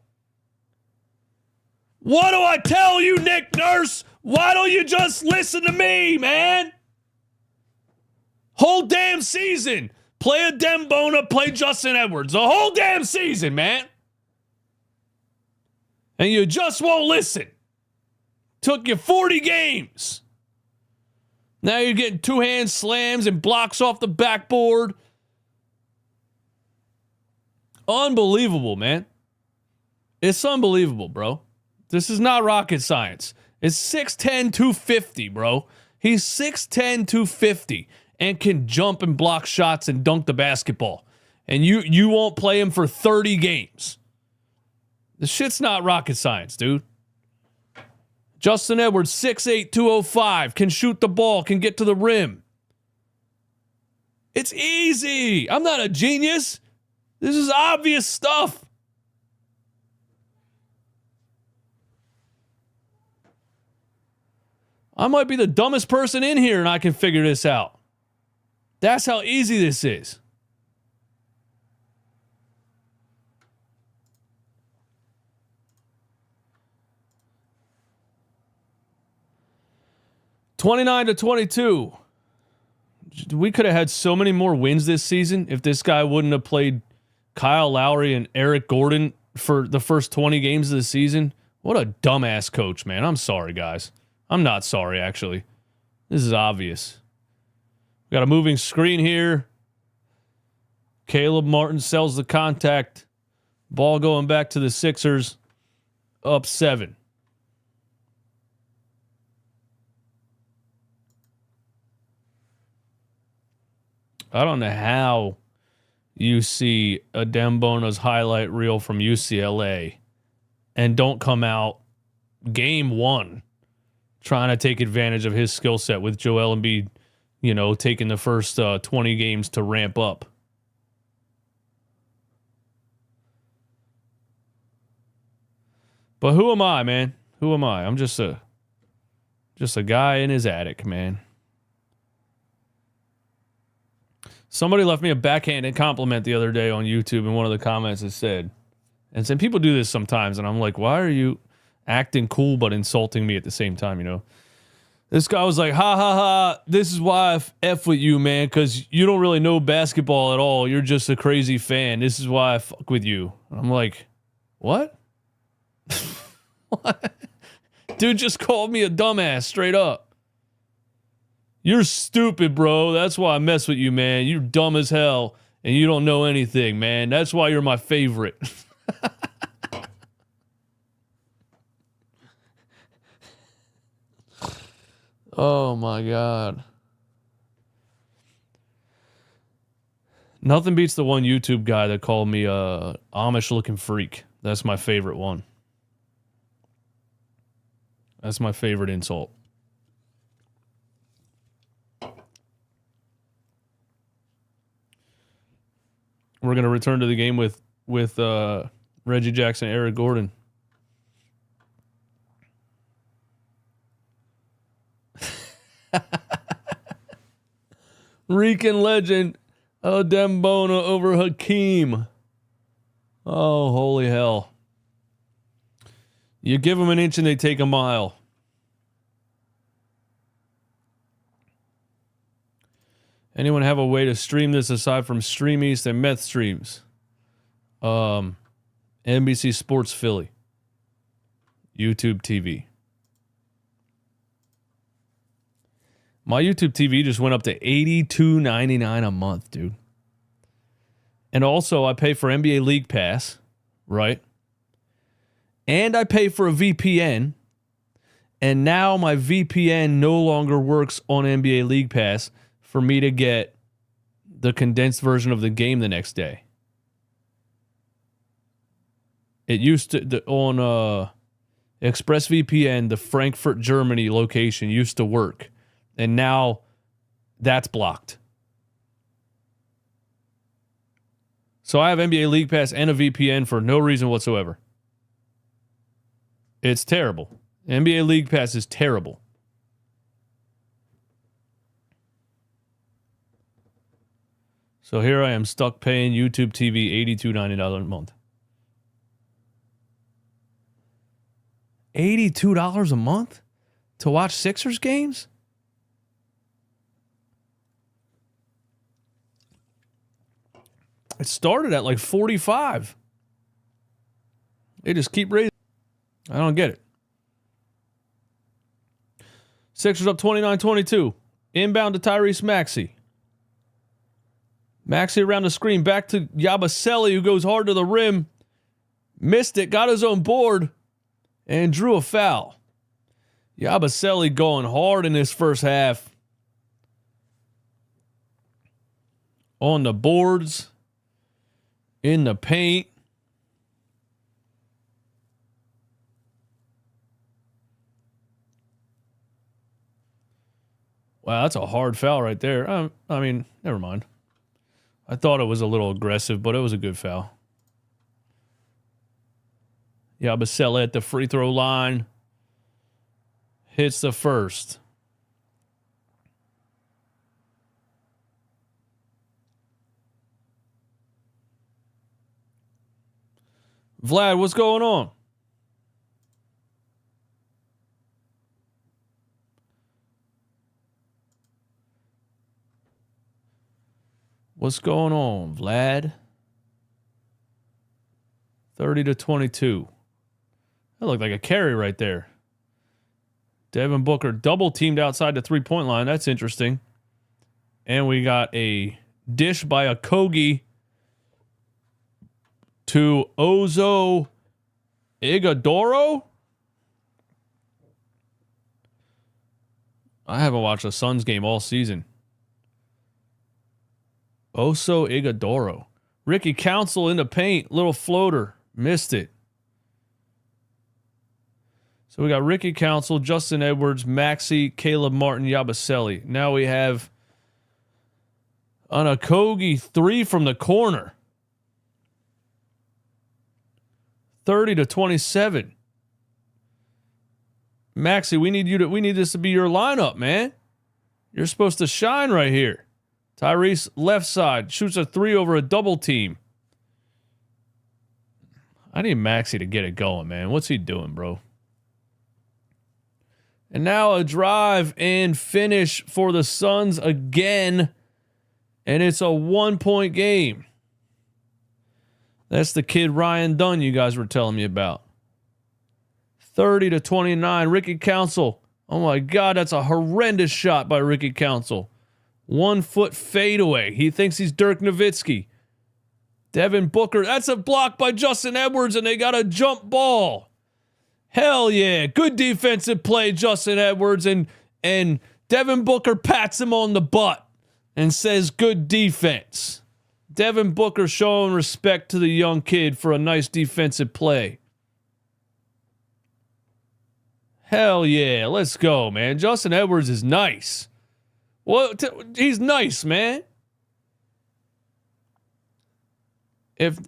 What do I tell you, Nick Nurse? Why don't you just listen to me, man? Whole damn season. Play a Dembona, play Justin Edwards. The whole damn season, man. And you just won't listen. Took you 40 games. Now you're getting two-hand slams and blocks off the backboard. Unbelievable, man. It's unbelievable, bro. This is not rocket science. It's 6'10", 250, bro. He's 6'10", 250 and can jump and block shots and dunk the basketball. And you won't play him for 30 games. This shit's not rocket science, dude. Justin Edwards, 6'8", 205, can shoot the ball, can get to the rim. It's easy. I'm not a genius. This is obvious stuff. I might be the dumbest person in here and I can figure this out. That's how easy this is. (29-22). We could have had so many more wins this season if this guy wouldn't have played Kyle Lowry and Eric Gordon for the first 20 games of the season. What a dumbass coach, man. I'm sorry, guys. I'm not sorry, actually. This is obvious. We got a moving screen here. Caleb Martin sells the contact. Ball going back to the Sixers. Up 7. I don't know how you see a Dembona's highlight reel from UCLA and don't come out game 1 trying to take advantage of his skill set with Joel Embiid, you know, taking the first 20 games to ramp up. But who am I, man? Who am I? I'm just a guy in his attic, man. Somebody left me a backhanded compliment the other day on YouTube, and one of the comments has said, and some people do this sometimes, and I'm like, why are you acting cool but insulting me at the same time, you know? This guy was like, ha ha ha, this is why I F with you, man, because you don't really know basketball at all. You're just a crazy fan. This is why I fuck with you. And I'm like, what? What? Dude just called me a dumbass straight up. You're stupid, bro. That's why I mess with you, man. You're dumb as hell, and you don't know anything, man. That's why you're my favorite. Oh, my God. Nothing beats the one YouTube guy that called me a Amish-looking freak. That's my favorite one. That's my favorite insult. We're going to return to the game with Reggie Jackson and Eric Gordon. Rican legend Dembona over Hakeem. Oh, holy hell. You give them an inch and they take a mile. Anyone have a way to stream this aside from Stream East and Meth Streams? NBC Sports Philly. YouTube TV. My YouTube TV just went up to $82.99 a month, dude. And also, I pay for NBA League Pass, right? And I pay for a VPN. And now my VPN no longer works on NBA League Pass for me to get the condensed version of the game the next day. It used to, on ExpressVPN, the Frankfurt, Germany location used to work. And now that's blocked. So I have NBA League Pass and a VPN for no reason whatsoever. It's terrible. NBA League Pass is terrible. So here I am stuck paying YouTube TV $82.99 a month. $82 a month to watch Sixers games? It started at like 45. They just keep raising. I don't get it. Sixers up 29-22. Inbound to Tyrese Maxey. Maxey around the screen. Back to Yabusele, who goes hard to the rim. Missed it. Got his own board. And drew a foul. Yabusele going hard in this first half. On the boards. In the paint. Wow, that's a hard foul right there. I mean, never mind. I thought it was a little aggressive, but it was a good foul. Yabusele at the free throw line. Hits the first. Vlad, what's going on? What's going on, Vlad? 30-22. That looked like a carry right there. Devin Booker double teamed outside the three-point line. That's interesting. And we got a dish by a Kogi to Ozo Ighodaro. I haven't watched a Suns game all season. Oso Ighodaro. Ricky Council in the paint. Little floater. Missed it. So we got Ricky Council, Justin Edwards, Maxey, Caleb Martin, Yabusele. Now we have an Okogie 3 from the corner. 30-27. Maxey, we need this to be your lineup, man. You're supposed to shine right here. Tyrese left side shoots a 3 over a double team. I need Maxey to get it going, man. What's he doing, bro? And now a drive and finish for the Suns again. And it's a 1-point game. That's the kid Ryan Dunn you guys were telling me about. 30-29. Ricky Council. Oh my God, that's a horrendous shot by Ricky Council. 1 foot fadeaway. He thinks he's Dirk Nowitzki. Devin Booker. That's a block by Justin Edwards, and they got a jump ball. Hell yeah. Good defensive play, Justin Edwards. And Devin Booker pats him on the butt and says, good defense. Devin Booker showing respect to the young kid for a nice defensive play. Hell yeah. Let's go, man. Justin Edwards is nice. Well, he's nice, man. If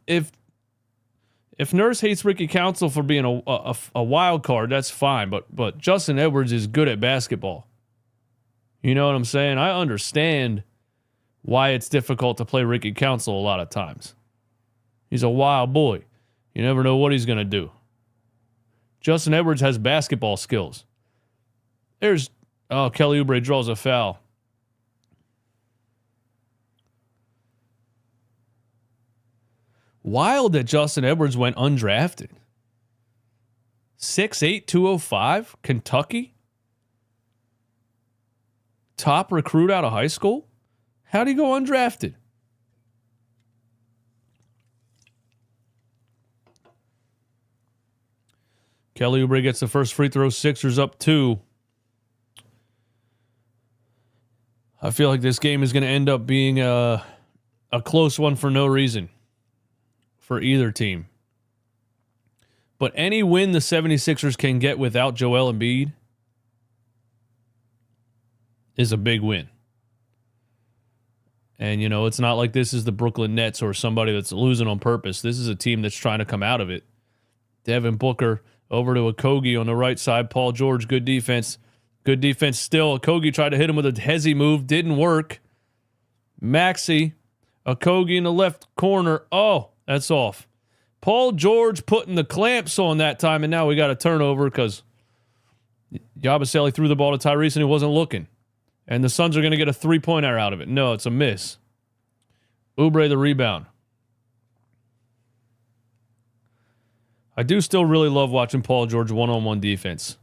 Nurse hates Ricky Council for being a wild card, that's fine. But Justin Edwards is good at basketball. You know what I'm saying? I understand why it's difficult to play Ricky Council a lot of times. He's a wild boy. You never know what he's going to do. Justin Edwards has basketball skills. Kelly Oubre draws a foul. Wild that Justin Edwards went undrafted. 6'8", 205, Kentucky. Top recruit out of high school. How'd he go undrafted? Kelly Oubre gets the first free throw. Sixers up 2. I feel like this game is going to end up being a close one for no reason for either team. But any win the 76ers can get without Joel Embiid is a big win. And, it's not like this is the Brooklyn Nets or somebody that's losing on purpose. This is a team that's trying to come out of it. Devin Booker over to Okogie on the right side. Paul George, good defense. Good defense still. Okogie tried to hit him with a hezzy move. Didn't work. Maxey. Okogie in the left corner. Oh, that's off. Paul George putting the clamps on that time, and now we got a turnover because Yabusele threw the ball to Tyrese and he wasn't looking. And the Suns are going to get a three-pointer out of it. No, it's a miss. Oubre the rebound. I do still really love watching Paul George one-on-one defense.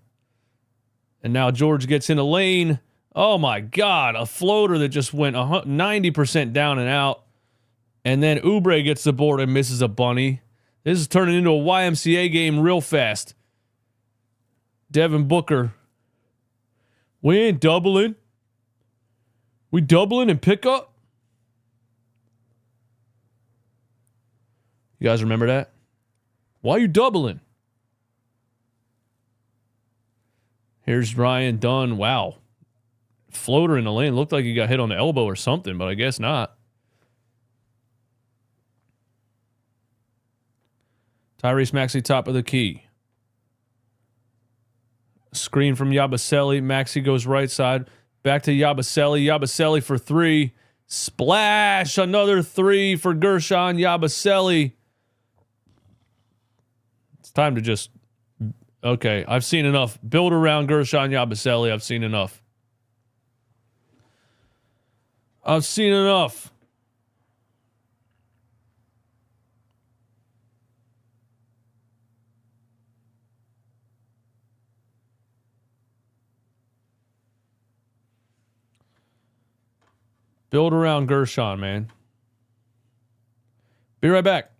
And now George gets in a lane. Oh, my God. A floater that just went 90% down and out. And then Oubre gets the board and misses a bunny. This is turning into a YMCA game real fast. Devin Booker. We ain't doubling. We doubling and pick up. You guys remember that? Why are you doubling? Here's Ryan Dunn. Wow. Floater in the lane. Looked like he got hit on the elbow or something, but I guess not. Tyrese Maxey, top of the key. Screen from Yabusele. Maxey goes right side. Back to Yabusele. Yabusele for 3. Splash. Another 3 for Gershon Yabusele. It's time to just... Okay, I've seen enough. Build around Gershon Yabusele. I've seen enough. I've seen enough. Build around Gershon, man. Be right back.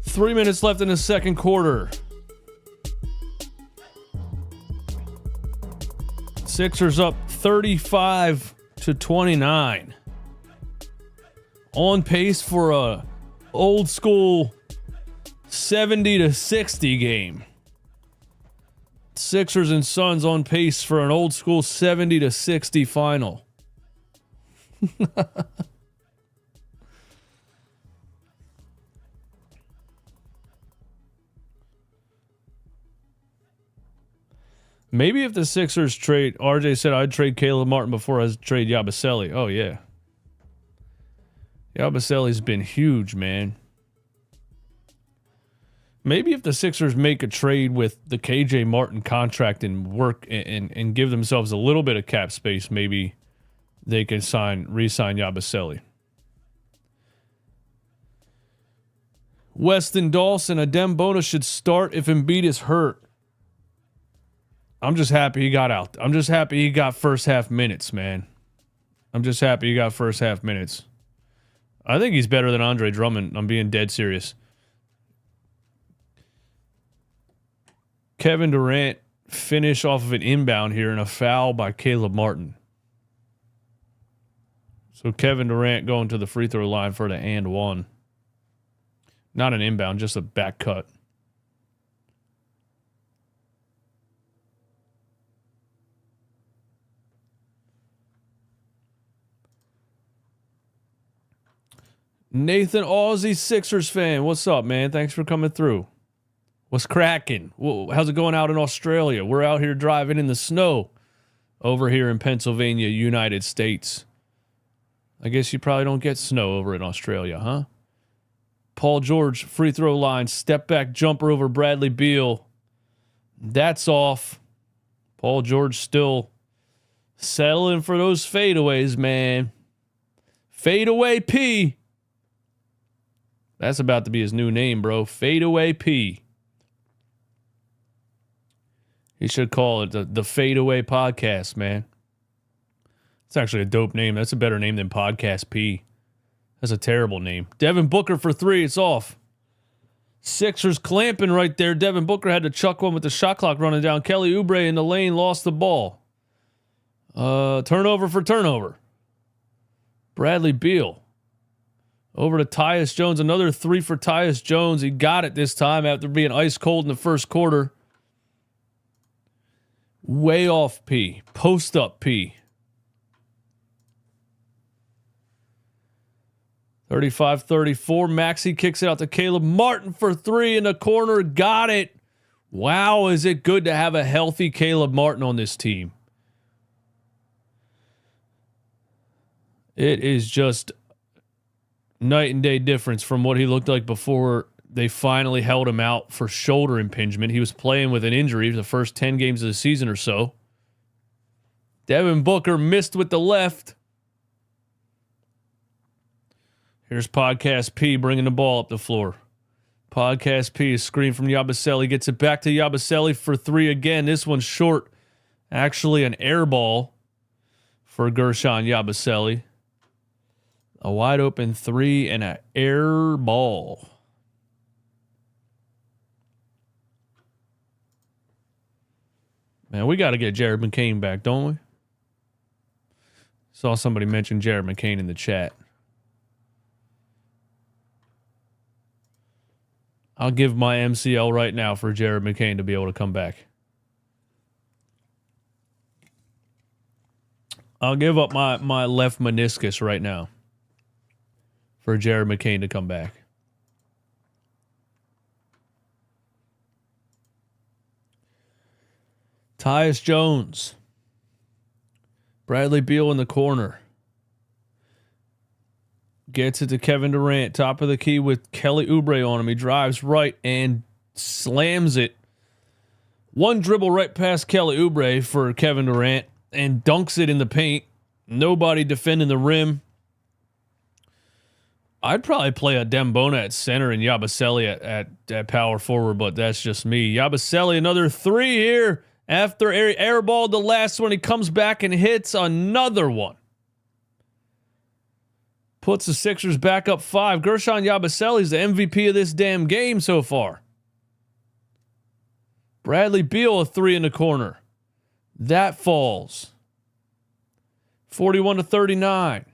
Three minutes left in the second quarter. Sixers up 35-29. On pace for a old school 70-60 game. Sixers and Suns on pace for an old school 70-60 final. Maybe if the Sixers trade, RJ said I'd trade Caleb Martin before I trade Yabusele. Oh, yeah. Yabusele's been huge, man. Maybe if the Sixers make a trade with the KJ Martin contract and work and give themselves a little bit of cap space, maybe they can re-sign Yabusele. Weston Dawson, Adem Bona should start if Embiid is hurt. I'm just happy he got out. I'm just happy he got first half minutes, man. I'm just happy he got first half minutes. I think he's better than Andre Drummond. I'm being dead serious. Kevin Durant finish off of an inbound here and a foul by Caleb Martin. So Kevin Durant going to the free throw line for the and one. Not an inbound, just a back cut. Nathan Aussie Sixers fan. What's up, man? Thanks for coming through. What's cracking? How's it going out in Australia? We're out here driving in the snow over here in Pennsylvania, United States. I guess you probably don't get snow over in Australia, huh? Paul George, free throw line, step back jumper over Bradley Beal. That's off. Paul George still settling for those fadeaways, man. Fadeaway P. That's about to be his new name, bro. Fadeaway P. He should call it the Fadeaway Podcast, man. It's actually a dope name. That's a better name than Podcast P. That's a terrible name. Devin Booker for three. It's off. Sixers clamping right there. Devin Booker had to chuck one with the shot clock running down. Kelly Oubre in the lane lost the ball. Turnover for turnover. Bradley Beal. Over to Tyus Jones. Another three for Tyus Jones. He got it this time after being ice cold in the first quarter. Way off P. Post up P. 35-34. Maxey kicks it out to Caleb Martin for three in the corner. Got it. Wow, is it good to have a healthy Caleb Martin on this team. It is just night and day difference from what he looked like before they finally held him out for shoulder impingement. He was playing with an injury the first 10 games of the season or so. Devin Booker missed with the left. Here's Podcast P bringing the ball up the floor. Podcast P, screen from Yabusele, gets it back to Yabusele for three again. This one's short. Actually an air ball for Gershon Yabusele. A wide open three and an air ball. Man, we got to get Jared McCain back, don't we? Saw somebody mention Jared McCain in the chat. I'll give my MCL right now for Jared McCain to be able to come back. I'll give up my left meniscus right now for Jared McCain to come back. Tyus Jones. Bradley Beal in the corner. Gets it to Kevin Durant. Top of the key with Kelly Oubre on him. He drives right and slams it. One dribble right past Kelly Oubre for Kevin Durant and dunks it in the paint. Nobody defending the rim. I'd probably play a Dembona at center and Yabusele at power forward, but that's just me. Yabusele, another three here. After airballed the last one, he comes back and hits another one. Puts the Sixers back up 5. Gershon Yabusele's the MVP of this damn game so far. Bradley Beal, a three in the corner. That falls. 41-39.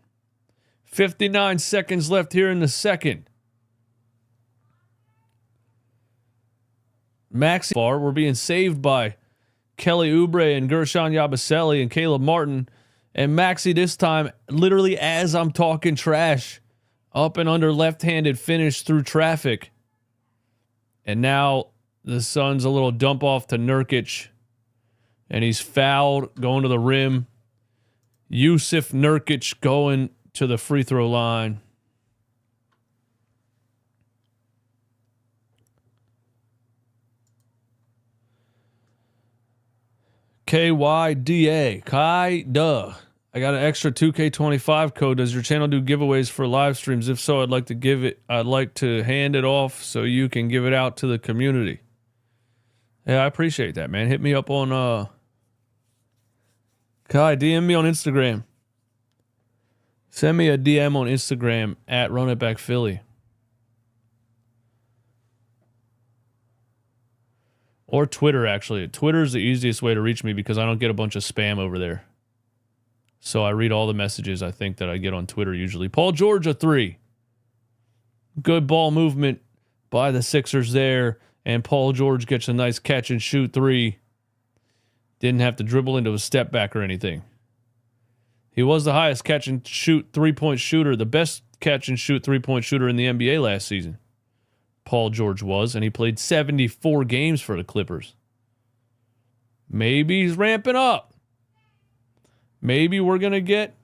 59 seconds left here in the second. Maxey far. We're being saved by Kelly Oubre and Gershon Yabusele and Caleb Martin. And Maxey this time, literally as I'm talking trash, up and under left-handed finish through traffic. And now the Suns a little dump off to Nurkic. And he's fouled, going to the rim. Yusuf Nurkic going to the free throw line. KYDA. Kai duh. I got an extra 2K25 code. Does your channel do giveaways for live streams? If so, I'd like to hand it off so you can give it out to the community. Yeah, I appreciate that, man. Hit me up on Kai, DM me on Instagram. Send me a DM on Instagram at RunItBackPhilly. Or Twitter, actually. Twitter is the easiest way to reach me because I don't get a bunch of spam over there. So I read all the messages I think that I get on Twitter usually. Paul George, a 3. Good ball movement by the Sixers there. And Paul George gets a nice catch and shoot 3. Didn't have to dribble into a step back or anything. He was the highest catch and shoot 3-point shooter, the best catch and shoot 3-point shooter in the NBA last season. Paul George was, and he played 74 games for the Clippers. Maybe he's ramping up. Maybe we're going to get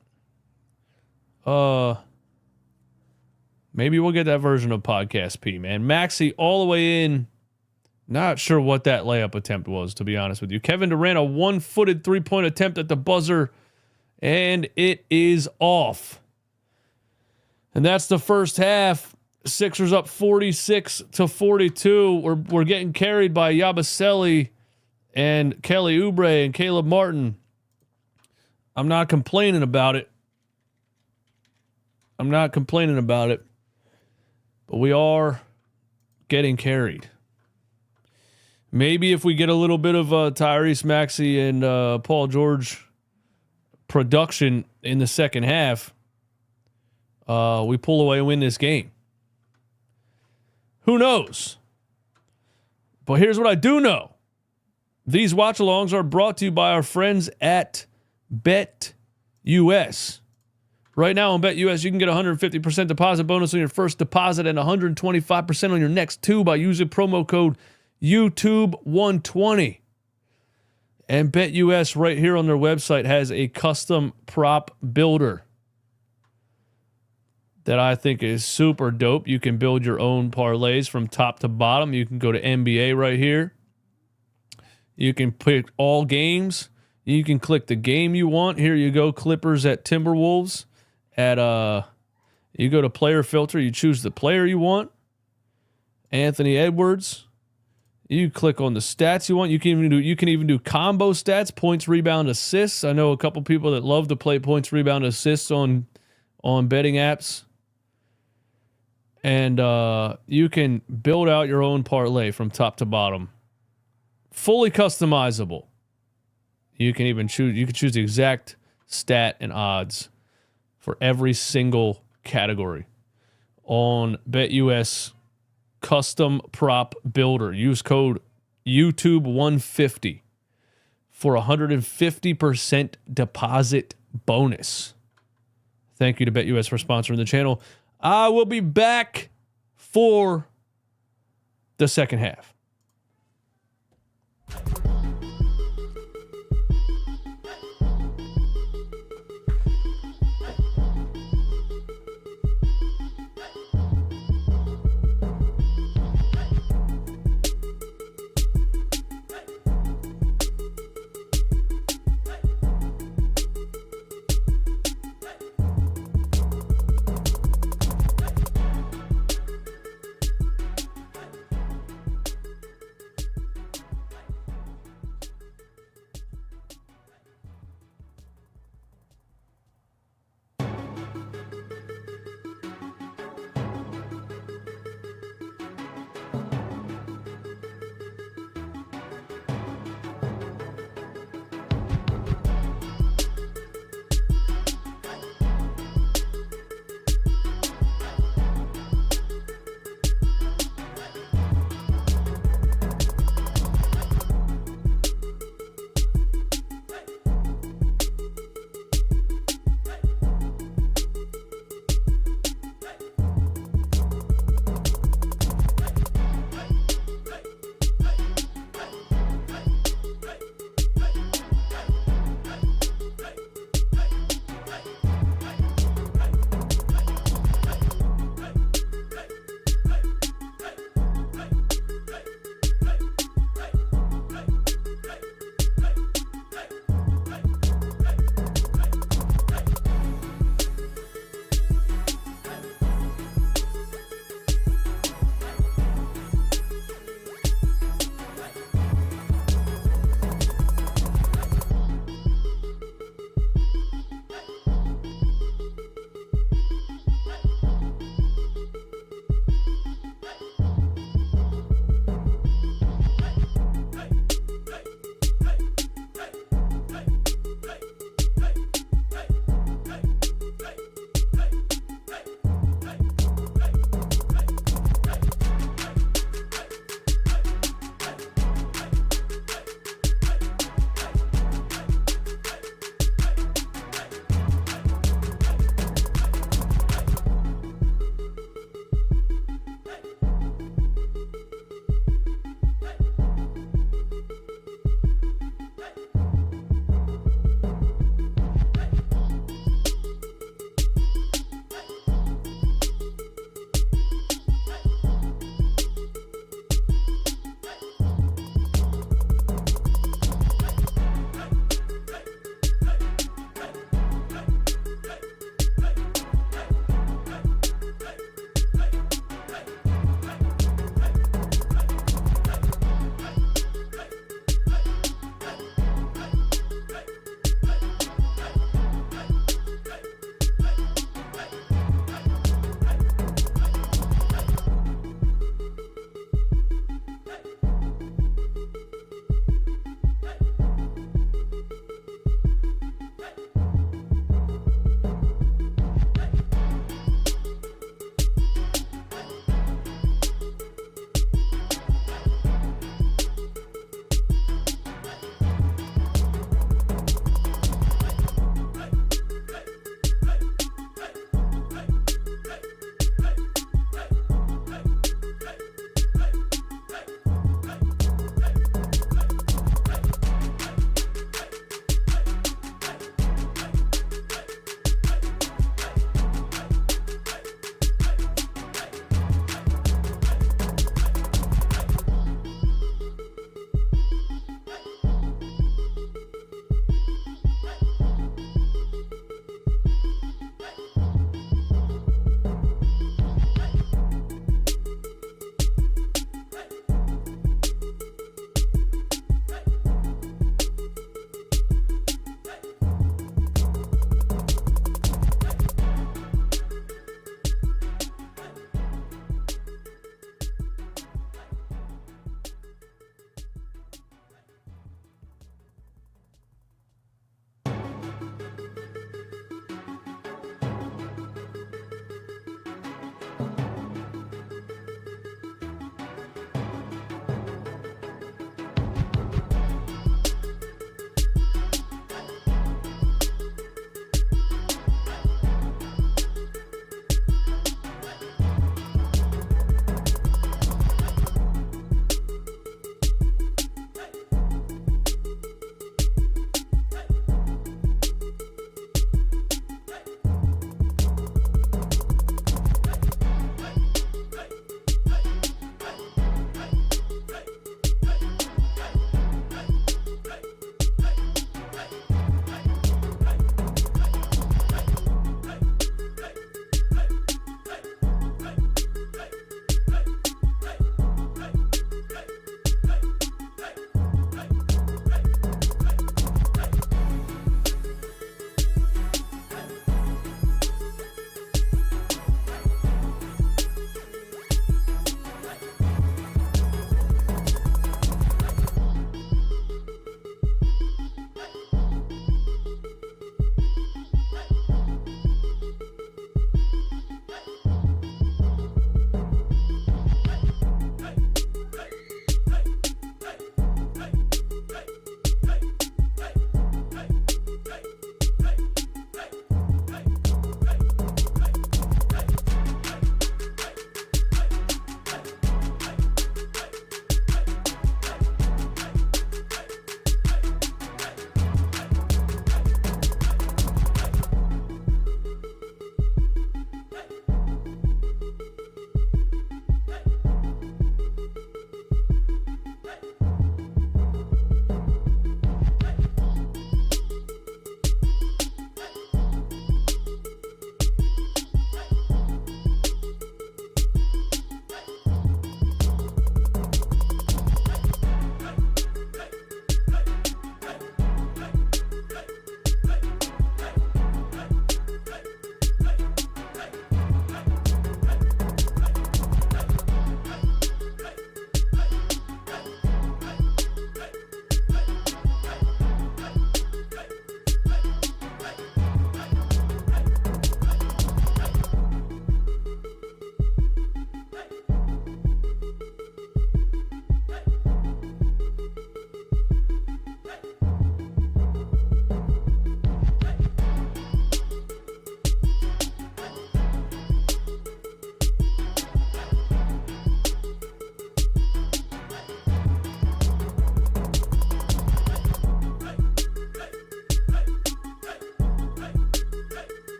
maybe we'll get that version of Podcast P, man. Maxey all the way in. Not sure what that layup attempt was, to be honest with you. Kevin Durant, a one-footed three-point attempt at the buzzer, and it is off. And that's the first half. Sixers up 46-42. We're getting carried by Yabusele and Kelly Oubre and Caleb Martin. I'm not complaining about it. But we are getting carried. Maybe if we get a little bit of Tyrese Maxey and Paul George production in the second half, we pull away and win this game. Who knows? But here's what I do know. These watch-alongs are brought to you by our friends at BetUS. Right now on BetUS, you can get a 150% deposit bonus on your first deposit and 125% on your next 2 by using promo code YouTube120. And BetUS right here on their website has a custom prop builder that I think is super dope. You can build your own parlays from top to bottom. You can go to NBA right here. You can pick all games. You can click the game you want. Here you go, Clippers at Timberwolves. You go to player filter. You choose the player you want. Anthony Edwards. You click on the stats you want. You can even do combo stats, points, rebound, assists. I know a couple people that love to play points, rebound, assists on betting apps. And you can build out your own parlay from top to bottom. Fully customizable. You can even choose the exact stat and odds for every single category on BetUS Custom Prop Builder. Use code YouTube150 for 150% deposit bonus. Thank you to BetUS for sponsoring the channel. I will be back for the second half.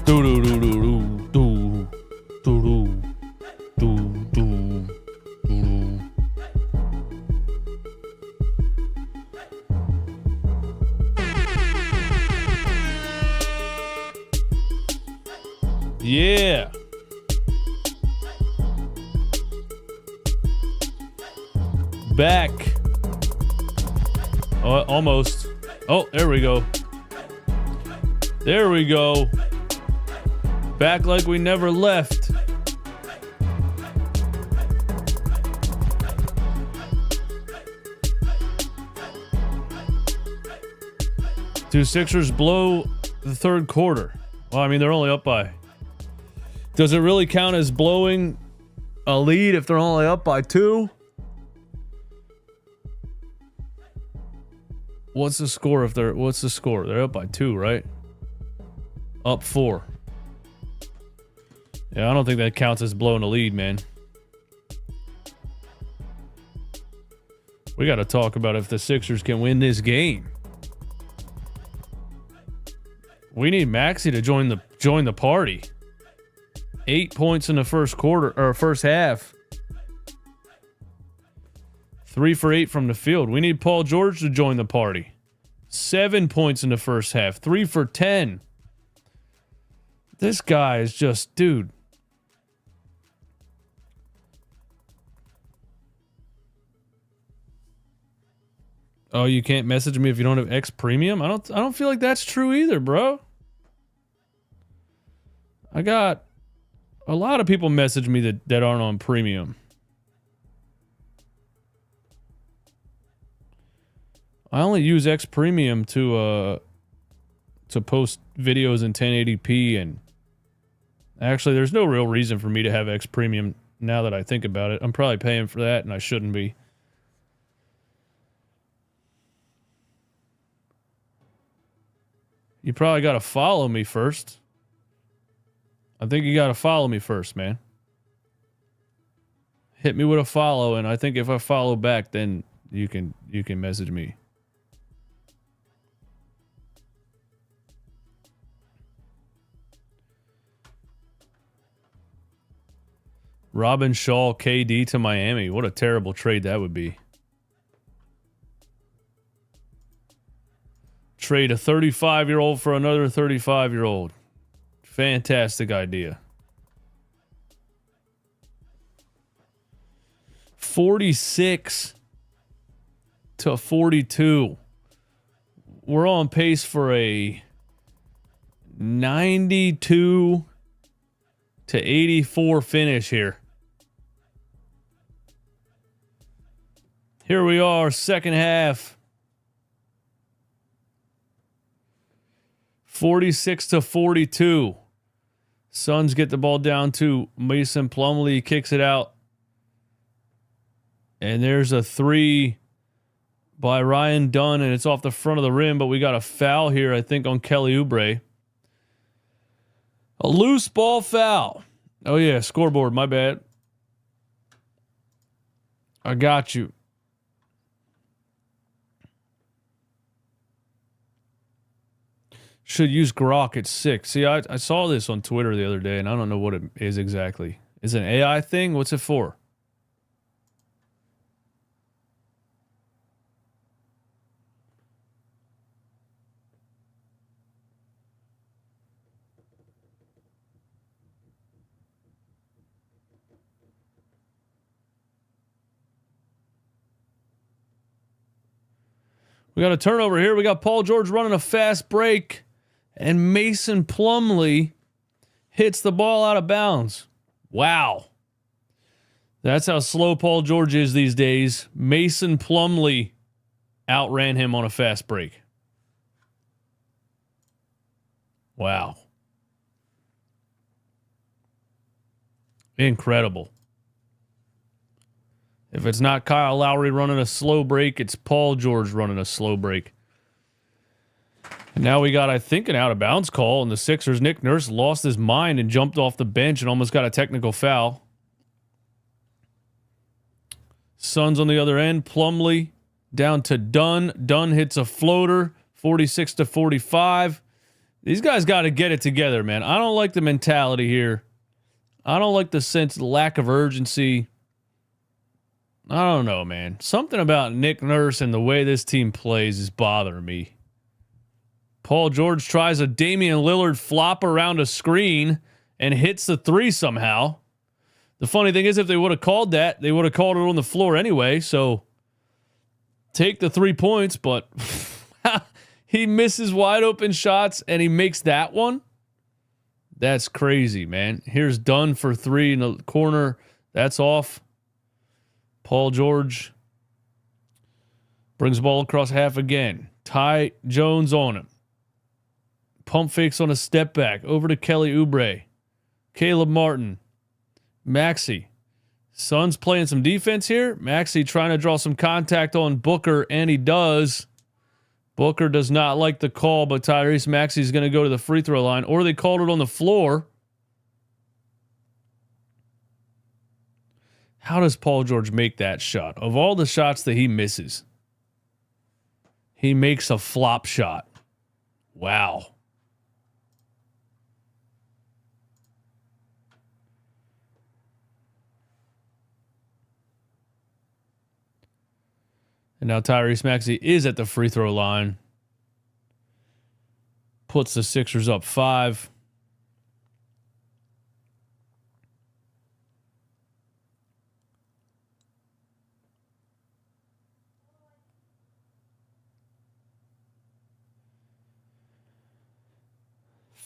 Do do do do do do do do do. Yeah. Back. Oh, almost. Oh, there we go. There we go. Back like we never left. Do Sixers blow the third quarter? Well, I mean, they're only up by... Does it really count as blowing a lead if they're only up by 2? What's the score if they're... What's the score? They're up by 2, right? Up 4. Yeah, I don't think that counts as blowing a lead, man. We got to talk about if the Sixers can win this game. We need Maxey to join the party. 8 points in the first quarter or first half. 3 for 8 from the field. We need Paul George to join the party. 7 points in the first half. 3 for 10. This guy is just, dude. Oh, you can't message me if you don't have X Premium? I don't feel like that's true either, bro. I got a lot of people message me that aren't on Premium. I only use X Premium to post videos in 1080p, and actually there's no real reason for me to have X Premium now that I think about it. I'm probably paying for that and I shouldn't be. You probably got to follow me first. I think you got to follow me first, man. Hit me with a follow, and I think if I follow back, then you can message me. Robin Shaw, KD to Miami. What a terrible trade that would be. Trade a 35-year-old for another 35-year-old. Fantastic idea. 46 to 42. We're on pace for a 92 to 84 finish here. Here we are, second half. 46 to 42. Suns get the ball down to Mason Plumlee, kicks it out. And there's a 3 by Ryan Dunn, and it's off the front of the rim, but we got a foul here, I think, on Kelly Oubre. A loose ball foul. Oh, yeah, scoreboard, my bad. I got you. Should use Grok at 6. See, I saw this on Twitter the other day, and I don't know what it is exactly. Is it an AI thing? What's it for? We got a turnover here. We got Paul George running a fast break. And Mason Plumlee hits the ball out of bounds. Wow. That's how slow Paul George is these days. Mason Plumlee outran him on a fast break. Wow. Incredible. If it's not Kyle Lowry running a slow break, it's Paul George running a slow break. And now we got, I think, an out-of-bounds call, and the Sixers, Nick Nurse, lost his mind and jumped off the bench and almost got a technical foul. Suns on the other end, Plumlee down to Dunn. Dunn hits a floater, 46 to 45. These guys got to get it together, man. I don't like the mentality here. I don't like the sense of lack of urgency. I don't know, man. Something about Nick Nurse and the way this team plays is bothering me. Paul George tries a Damian Lillard flop around a screen and hits the three somehow. The funny thing is, if they would have called that, they would have called it on the floor anyway. So take the 3 points, but he misses wide open shots and he makes that one. That's crazy, man. Here's Dunn for three in the corner. That's off. Paul George brings the ball across half again. Ty Jones on him. Pump fakes on a step back. Over to Kelly Oubre. Caleb Martin. Maxey. Suns playing some defense here. Maxey trying to draw some contact on Booker, and he does. Booker does not like the call, but Tyrese Maxey is going to go to the free throw line, or they called it on the floor. How does Paul George make that shot? Of all the shots that he misses, he makes a flop shot. Wow. And now Tyrese Maxey is at the free throw line. Puts the Sixers up 5.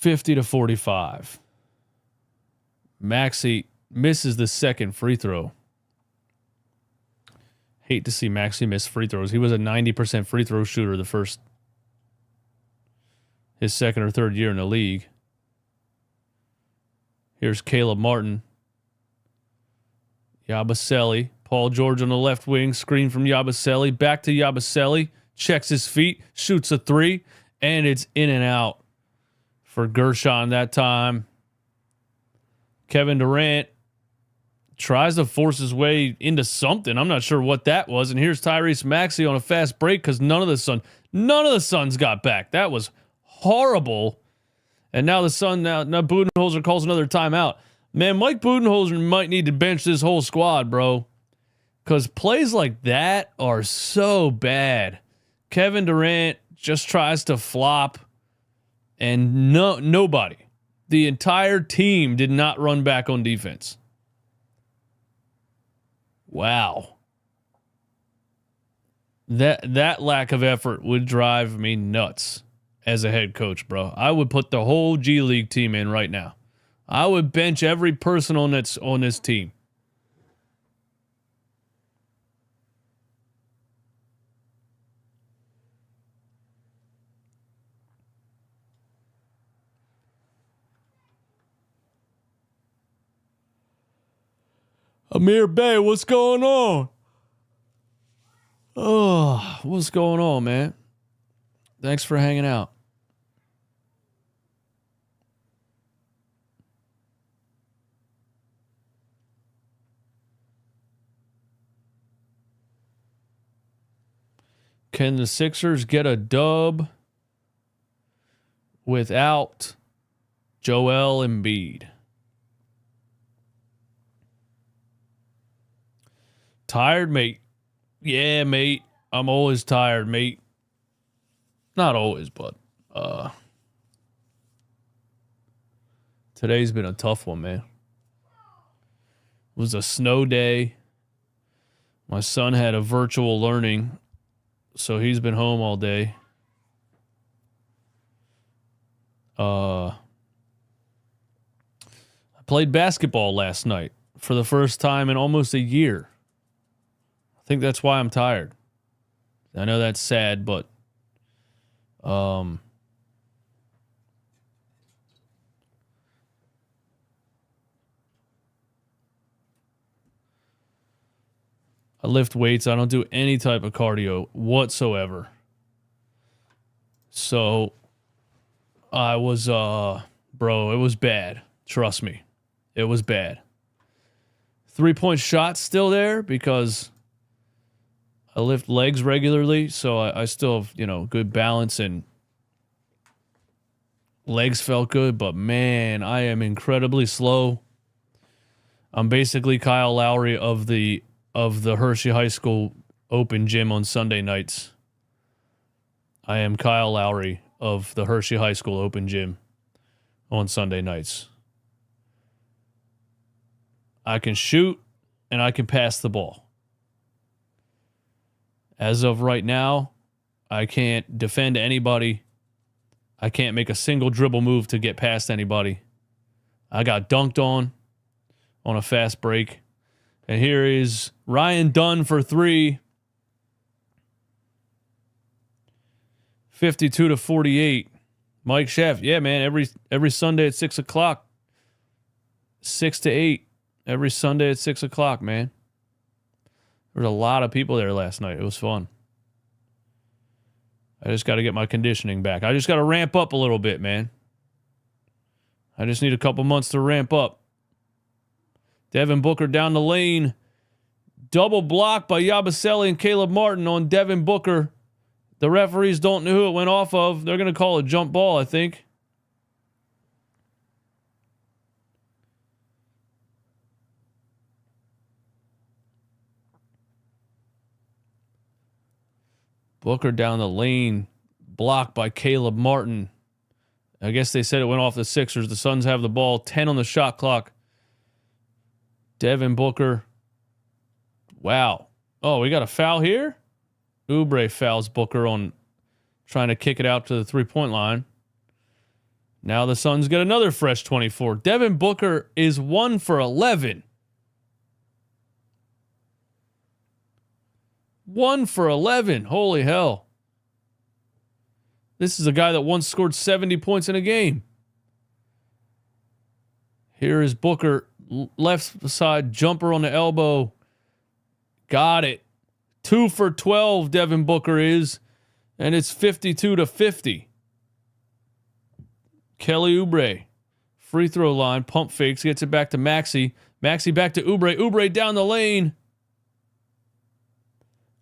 (50-45). Maxey misses the second free throw. Hate to see Maxey miss free throws. He was a 90% free throw shooter his second or third year in the league. Here's Caleb Martin. Yabusele. Paul George on the left wing. Screen from Yabusele. Back to Yabusele. Checks his feet. Shoots a three. And it's in and out for Gershon that time. Kevin Durant tries to force his way into something. I'm not sure what that was. And here's Tyrese Maxey on a fast break because none of the Suns got back. That was horrible. And now now Budenholzer calls another timeout. Man, Mike Budenholzer might need to bench this whole squad, bro. Because plays like that are so bad. Kevin Durant just tries to flop. And nobody, the entire team did not run back on defense. Wow. That lack of effort would drive me nuts as a head coach, bro. I would put the whole G League team in right now. I would bench every person on this team. Amir Bey, what's going on? Oh, what's going on, man? Thanks for hanging out. Can the Sixers get a dub without Joel Embiid? Tired, mate? Yeah, mate. I'm always tired, mate. Not always, but today's been a tough one, man. It was a snow day. My son had a virtual learning, so he's been home all day. I played basketball last night for the first time in almost a year. I think that's why I'm tired. I know that's sad, but I lift weights. I don't do any type of cardio whatsoever. So I was, bro, it was bad. Trust me. It was bad. 3-point shot still there because I lift legs regularly, so I still have, good balance and Legs felt good, but man, I am incredibly slow. I'm basically Kyle Lowry of the Hershey High School open gym on Sunday nights. I am Kyle Lowry of the Hershey High School open gym on Sunday nights. I can shoot and I can pass the ball. As of right now, I can't defend anybody. I can't make a single dribble move to get past anybody. I got dunked on a fast break. And here is Ryan Dunn for 3. 52-48. Mike Schaff. Yeah, man, every Sunday at 6 o'clock. 6 to 8. Every Sunday at 6 o'clock, man. There was a lot of people there last night. It was fun. I just got to get my conditioning back. I just got to ramp up a little bit, man. I just need a couple months to ramp up. Devin Booker down the lane. Double block by Yabusele and Caleb Martin on Devin Booker. The referees don't know who it went off of. They're going to call a jump ball, I think. Booker down the lane. Blocked by Caleb Martin. I guess they said it went off the Sixers. The Suns have the ball. 10 on the shot clock. Devin Booker. Wow. Oh, we got a foul here? Oubre fouls Booker on trying to kick it out to the three-point line. Now the Suns get another fresh 24. Devin Booker is 1 for 11. 1 for 11. Holy hell. This is a guy that once scored 70 points in a game. Here is Booker. Left side jumper on the elbow. Got it. 2 for 12 Devin Booker is. And it's 52-50. Kelly Oubre. Free throw line. Pump fakes. Gets it back to Maxey. Maxey back to Oubre. Oubre down the lane.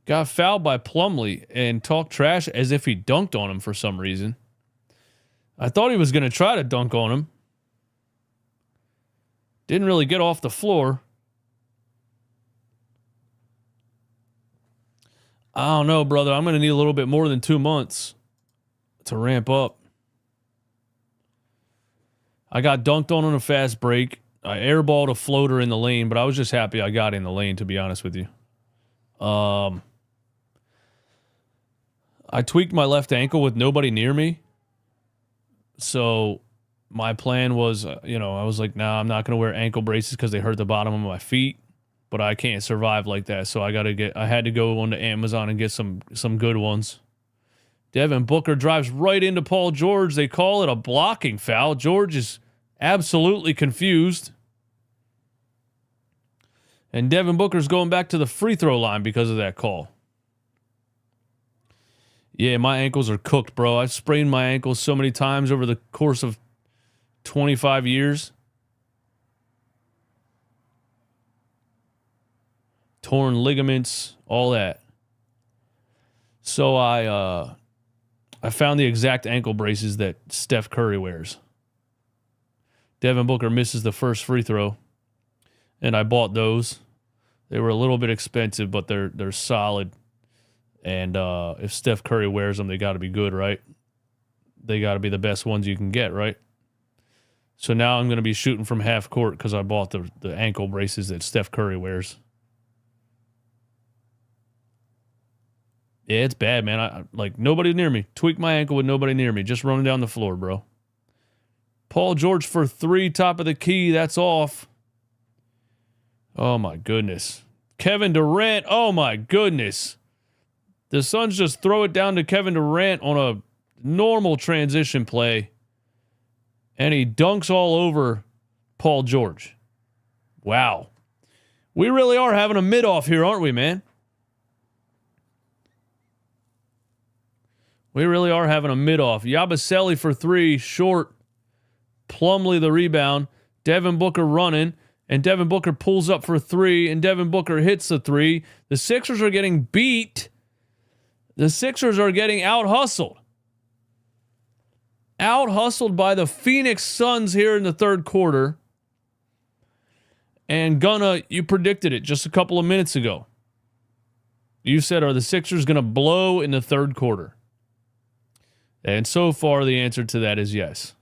Got fouled by Plumlee and talked trash as if he dunked on him for some reason. I thought he was going to try to dunk on him. Didn't really get off the floor. I don't know, brother. I'm going to need a little bit more than 2 months to ramp up. I got dunked on a fast break. I airballed a floater in the lane, but I was just happy I got in the lane, to be honest with you. I tweaked my left ankle with nobody near me. So my plan was, I was like, nah, I'm not going to wear ankle braces because they hurt the bottom of my feet. But I can't survive like that. So I had to go onto Amazon and get some good ones. Devin Booker drives right into Paul George. They call it a blocking foul. George is absolutely confused. And Devin Booker's going back to the free throw line because of that call. Yeah, my ankles are cooked, bro. I've sprained my ankles so many times over the course of 25 years. Torn ligaments, all that. So I found the exact ankle braces that Steph Curry wears. Devin Booker misses the first free throw, and I bought those. They were a little bit expensive, but they're solid. And if Steph Curry wears them, they got to be good, right? They got to be the best ones you can get, right? So now I'm going to be shooting from half court because I bought the ankle braces that Steph Curry wears. Yeah, it's bad, man. I like nobody near me. Tweak my ankle with nobody near me. Just running down the floor, bro. Paul George for 3, top of the key. That's off. Oh, my goodness. Kevin Durant. Oh, my goodness. The Suns just throw it down to Kevin Durant on a normal transition play. And he dunks all over Paul George. Wow. We really are having a mid-off here, aren't we, man? We really are having a mid-off. Yabusele for 3, short. Plumlee the rebound. Devin Booker running. And Devin Booker pulls up for 3. And Devin Booker hits the 3. The Sixers are getting beat. The Sixers are getting out-hustled. out-hustled by the Phoenix Suns here in the third quarter. And Gunna, you predicted it just a couple of minutes ago. You said, are the Sixers going to blow in the third quarter? And so far, the answer to that is yes.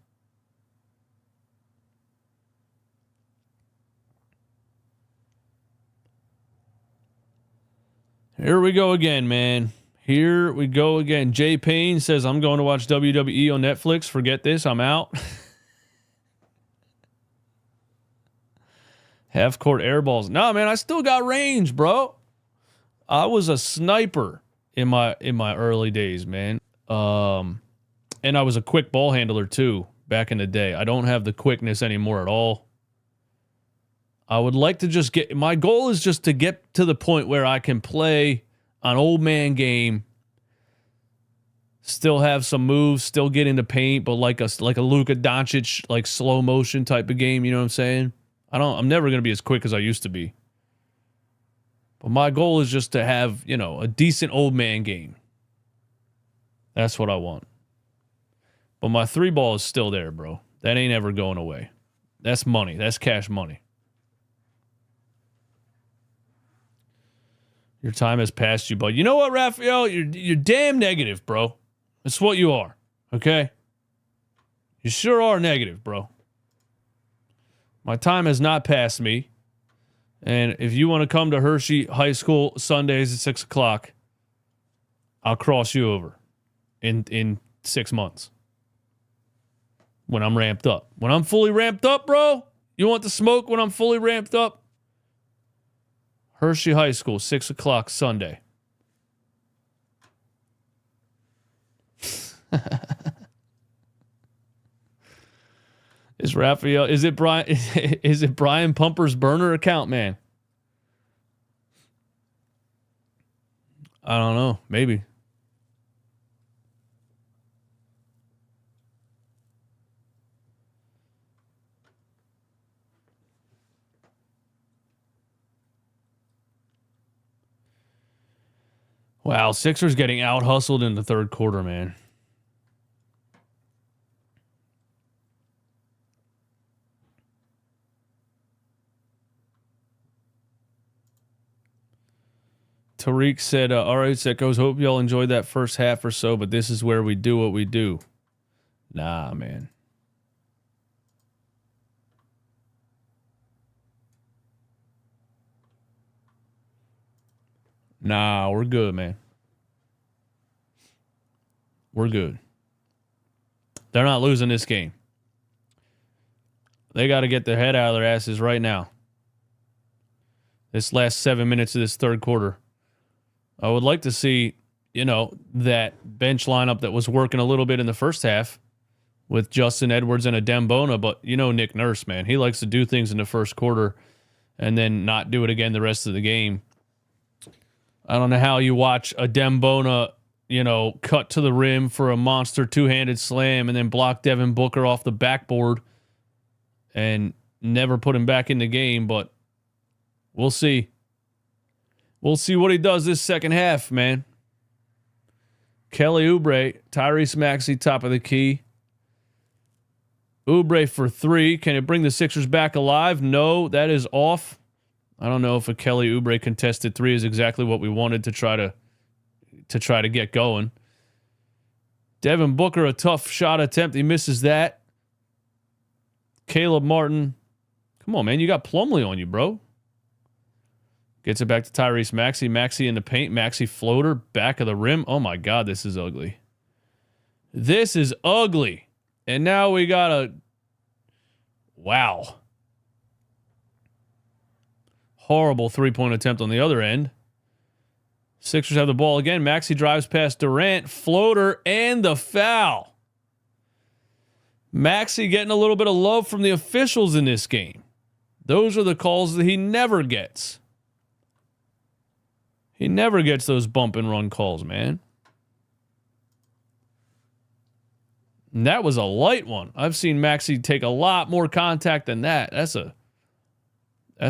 Here we go again, man. Here we go again. Jay Payne says, I'm going to watch WWE on Netflix. Forget this. I'm out. Half-court air balls. No, man, I still got range, bro. I was a sniper in my early days, man. And I was a quick ball handler, too, back in the day. I don't have the quickness anymore at all. I would like to just get... My goal is just to get to the point where I can play an old man game, still have some moves, still get into paint, but like a Luka Doncic, like slow motion type of game, you know what I'm saying? I'm never going to be as quick as I used to be. But my goal is just to have, a decent old man game. That's what I want. But my three ball is still there, bro. That ain't ever going away. That's money. That's cash money. Your time has passed you, but you know what, Raphael? You're damn negative, bro. That's what you are, okay? You sure are negative, bro. My time has not passed me. And if you want to come to Hershey High School Sundays at 6 o'clock, I'll cross you over in 6 months. When I'm ramped up. When I'm fully ramped up, bro? You want the smoke when I'm fully ramped up? Hershey High School, 6 o'clock Sunday. Is Raphael? Is it Brian? Is it Brian Pumper's burner account, man? I don't know. Maybe. Wow, Sixers getting out-hustled in the third quarter, man. Tariq said, all right, Sickos, hope y'all enjoyed that first half or so, but this is where we do what we do. Nah, man. Nah, we're good, man. We're good. They're not losing this game. They got to get their head out of their asses right now. This last 7 minutes of this third quarter. I would like to see, that bench lineup that was working a little bit in the first half with Justin Edwards and a Dembona, but Nick Nurse, man. He likes to do things in the first quarter and then not do it again the rest of the game. I don't know how you watch a Dembona, cut to the rim for a monster two-handed slam and then block Devin Booker off the backboard and never put him back in the game, but we'll see. We'll see what he does this second half, man. Kelly Oubre, Tyrese Maxey, top of the key. Oubre for three. Can it bring the Sixers back alive? No, that is off. I don't know if a Kelly Oubre contested three is exactly what we wanted to try to get going. Devin Booker, a tough shot attempt. He misses that. Caleb Martin. Come on, man. You got Plumlee on you, bro. Gets it back to Tyrese Maxey. Maxey in the paint. Maxey floater. Back of the rim. Oh, my God. This is ugly. This is ugly. And now we got a... Wow. Horrible three-point attempt on the other end. Sixers have the ball again. Maxey drives past Durant. Floater and the foul. Maxey getting a little bit of love from the officials in this game. Those are the calls that he never gets. He never gets those bump and run calls, man. And that was a light one. I've seen Maxey take a lot more contact than that. That's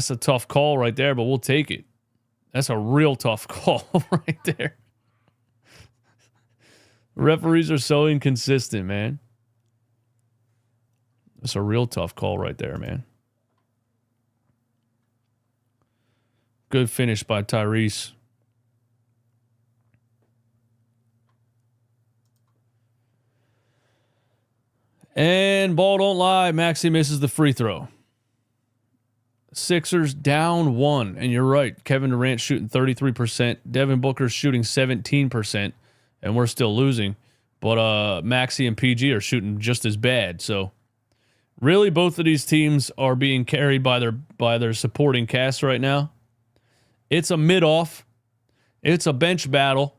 a tough call right there, but we'll take it. That's a real tough call right there. Referees are so inconsistent, man. That's a real tough call right there, man. Good finish by Tyrese. And ball don't lie. Maxey misses the free throw. Sixers down 1. And you're right. Kevin Durant shooting 33%. Devin Booker's shooting 17%. And we're still losing. But Maxey and PG are shooting just as bad. So really both of these teams are being carried by their supporting cast right now. It's a mid-off. It's a bench battle.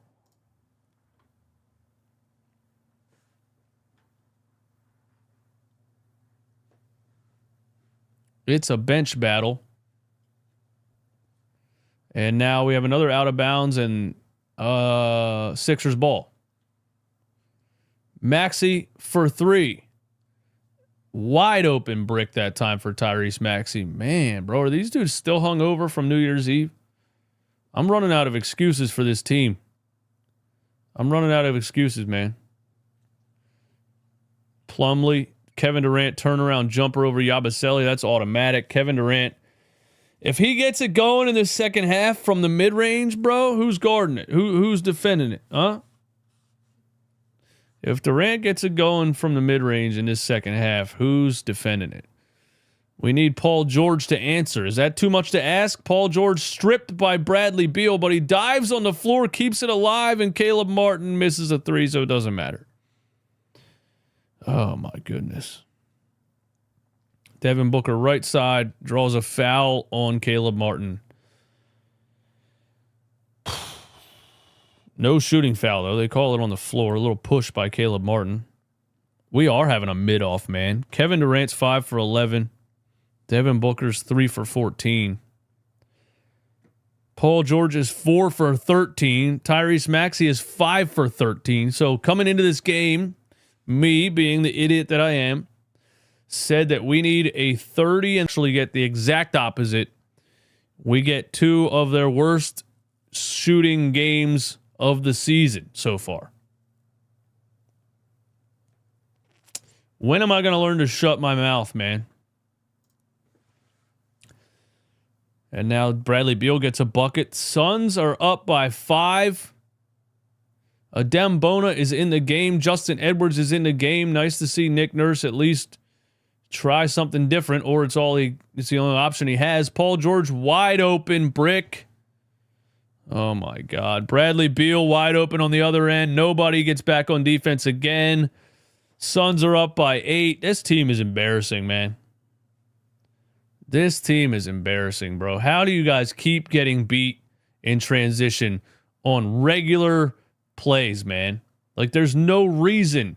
It's a bench battle. And now we have another out of bounds and Sixers ball. Maxey for 3. Wide open brick that time for Tyrese Maxey. Man, bro, are these dudes still hung over from New Year's Eve? I'm running out of excuses for this team. I'm running out of excuses, man. Plumlee. Kevin Durant turnaround jumper over Yabusele. That's automatic. Kevin Durant, if he gets it going in the second half from the mid-range, bro, who's guarding it? Who's defending it? Huh? If Durant gets it going from the mid-range in this second half, who's defending it? We need Paul George to answer. Is that too much to ask? Paul George stripped by Bradley Beal, but he dives on the floor, keeps it alive, and Caleb Martin misses a 3, so it doesn't matter. Oh, my goodness. Devin Booker, right side, draws a foul on Caleb Martin. No shooting foul, though. They call it on the floor. A little push by Caleb Martin. We are having a mid-off, man. Kevin Durant's 5 for 11. Devin Booker's 3 for 14. Paul George is 4 for 13. Tyrese Maxey is 5 for 13. So coming into this game, me, being the idiot that I am, said that we need a 30 and actually get the exact opposite. We get 2 of their worst shooting games of the season so far. When am I going to learn to shut my mouth, man? And now Bradley Beal gets a bucket. Suns are up by 5. Adem Bona is in the game. Justin Edwards is in the game. Nice to see Nick Nurse at least try something different, or it's the only option he has. Paul George wide open brick. Oh my God. Bradley Beal wide open on the other end. Nobody gets back on defense again. Suns are up by 8. This team is embarrassing, man. This team is embarrassing, bro. How do you guys keep getting beat in transition on regular plays, man? Like, there's no reason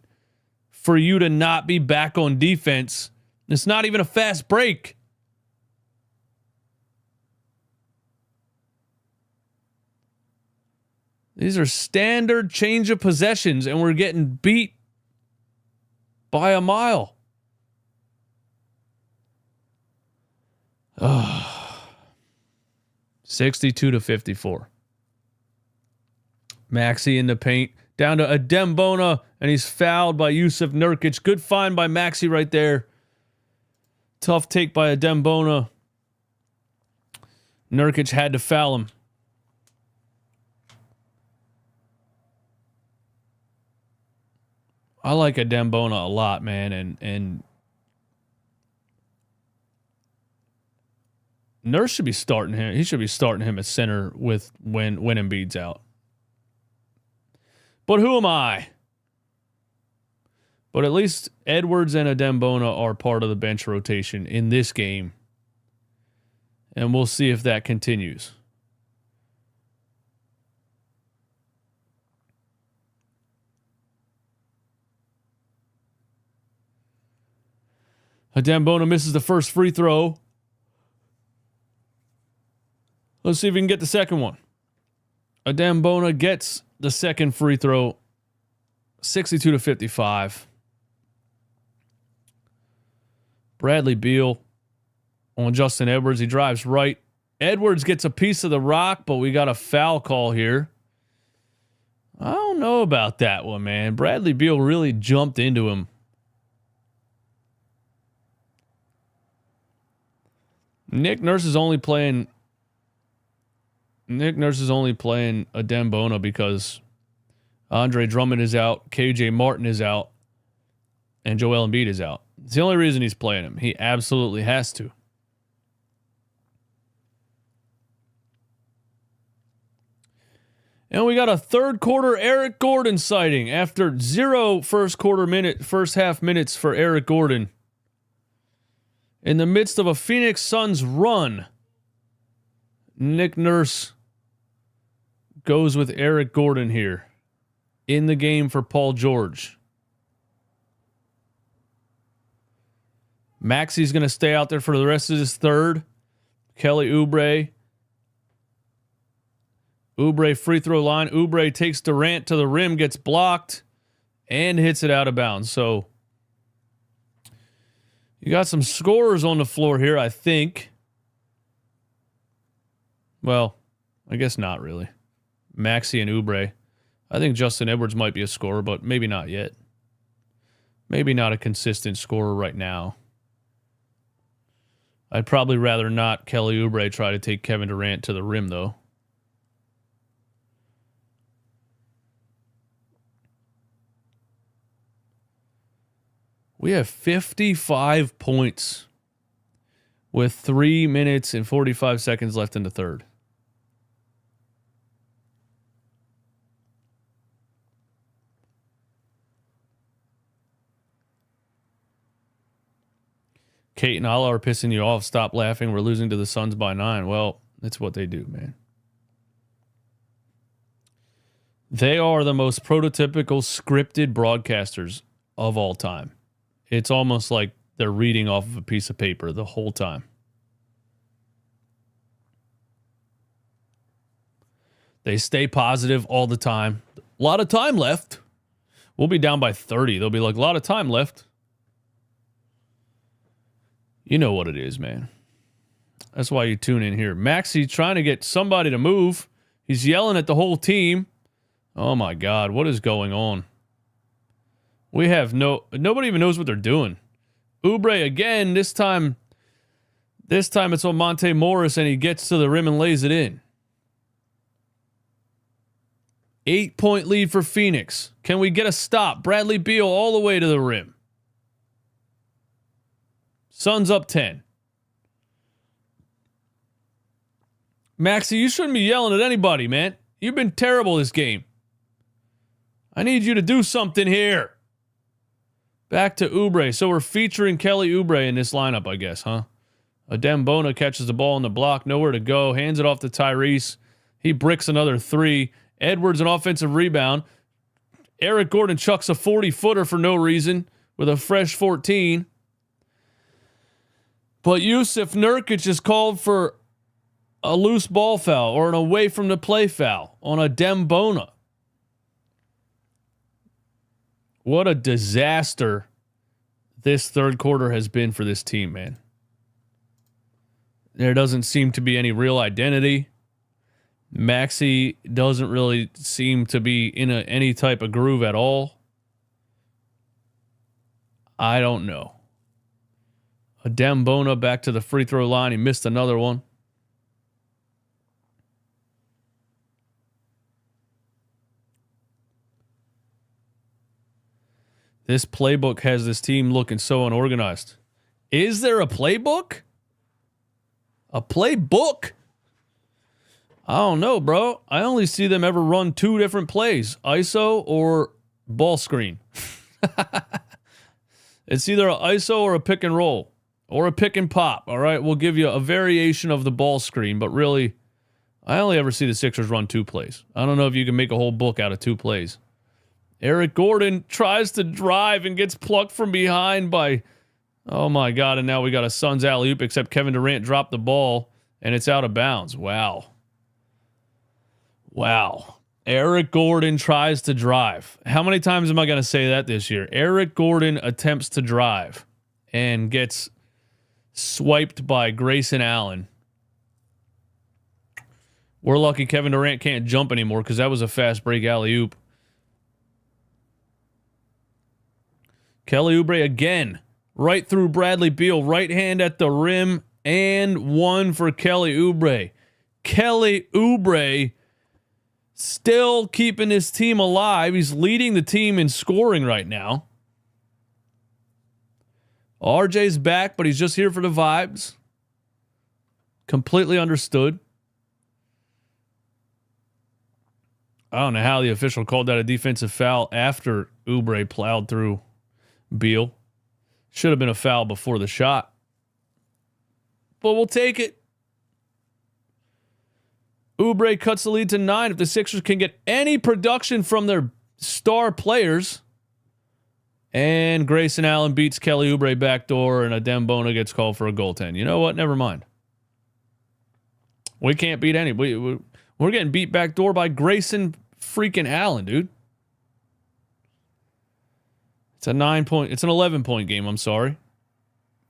for you to not be back on defense. It's not even a fast break. These are standard change of possessions, and we're getting beat by a mile. 62-54. Maxey in the paint. Down to Adem Bona, and he's fouled by Yusuf Nurkic. Good find by Maxey right there. Tough take by Adem Bona. Nurkic had to foul him. I like Adem Bona a lot, man, and Nurse should be starting him. He should be starting him at center with when Embiid's out. But who am I? But at least Edwards and Adem Bona are part of the bench rotation in this game. And we'll see if that continues. Adem Bona misses the first free throw. Let's see if we can get the second one. Adem Bona gets the second free throw. 62-55. Bradley Beal on Justin Edwards. He drives right. Edwards gets a piece of the rock, but we got a foul call here. I don't know about that one, man. Bradley Beal really jumped into him. Nick Nurse is only playing Adem Bona because Andre Drummond is out, KJ Martin is out, and Joel Embiid is out. It's the only reason he's playing him. He absolutely has to. And we got a third quarter Eric Gordon sighting after 0 first half minutes for Eric Gordon. In the midst of a Phoenix Suns run, Nick Nurse goes with Eric Gordon here in the game for Paul George. Maxi's going to stay out there for the rest of this third. Kelly Oubre free throw line. Oubre takes Durant to the rim, gets blocked, and hits it out of bounds. So you got some scorers on the floor here, I think. Well, I guess not really. Maxey and Oubre. I think Justin Edwards might be a scorer, but maybe not yet. Maybe not a consistent scorer right now. I'd probably rather not Kelly Oubre try to take Kevin Durant to the rim, though. We have 55 points with 3 minutes and 45 seconds left in the third. Kate and Ala are pissing you off. Stop laughing. We're losing to the Suns by 9. Well, that's what they do, man. They are the most prototypical scripted broadcasters of all time. It's almost like they're reading off of a piece of paper the whole time. They stay positive all the time. A lot of time left. We'll be down by 30. They'll be like, a lot of time left. You know what it is, man. That's why you tune in here. Maxey trying to get somebody to move. He's yelling at the whole team. Oh my God, what is going on? We have nobody even knows what they're doing. Oubre again, this time it's on Monte Morris and he gets to the rim and lays it in. 8-point lead for Phoenix. Can we get a stop? Bradley Beal all the way to the rim. Suns up 10. Maxey, you shouldn't be yelling at anybody, man. You've been terrible this game. I need you to do something here. Back to Oubre. So we're featuring Kelly Oubre in this lineup, I guess, huh? Adem Bona catches the ball on the block. Nowhere to go. Hands it off to Tyrese. He bricks another 3. Edwards, an offensive rebound. Eric Gordon chucks a 40-footer for no reason with a fresh 14. But Yusuf Nurkic is called for a loose ball foul or an away from the play foul on Adem Bona. What a disaster this third quarter has been for this team, man. There doesn't seem to be any real identity. Maxey doesn't really seem to be in any type of groove at all. I don't know. Adem Bona back to the free throw line. He missed another one. This playbook has this team looking so unorganized. Is there a playbook? A playbook? I don't know, bro. I only see them ever run 2 different plays. ISO or ball screen. It's either an ISO or a pick and roll. Or a pick and pop. All right, we'll give you a variation of the ball screen. But really, I only ever see the Sixers run 2 plays. I don't know if you can make a whole book out of 2 plays. Eric Gordon tries to drive and gets plucked from behind by, oh my God, and now we got a Suns alley-oop, except Kevin Durant dropped the ball, and it's out of bounds. Wow. Eric Gordon tries to drive. How many times am I going to say that this year? Eric Gordon attempts to drive and gets swiped by Grayson Allen. We're lucky Kevin Durant can't jump anymore because that was a fast break alley-oop. Kelly Oubre again, right through Bradley Beal, right hand at the rim, and one for Kelly Oubre. Kelly Oubre still keeping his team alive. He's leading the team in scoring right now. RJ's back, but he's just here for the vibes. Completely understood. I don't know how the official called that a defensive foul after Oubre plowed through Beal. Should have been a foul before the shot. But we'll take it. Oubre cuts the lead to 9. If the Sixers can get any production from their star players. And Grayson Allen beats Kelly Oubre backdoor, and Adem Bona gets called for a goaltend. You know what? Never mind. We can't beat any. We're getting beat backdoor by Grayson freaking Allen, dude. It's an 11-point game. I'm sorry.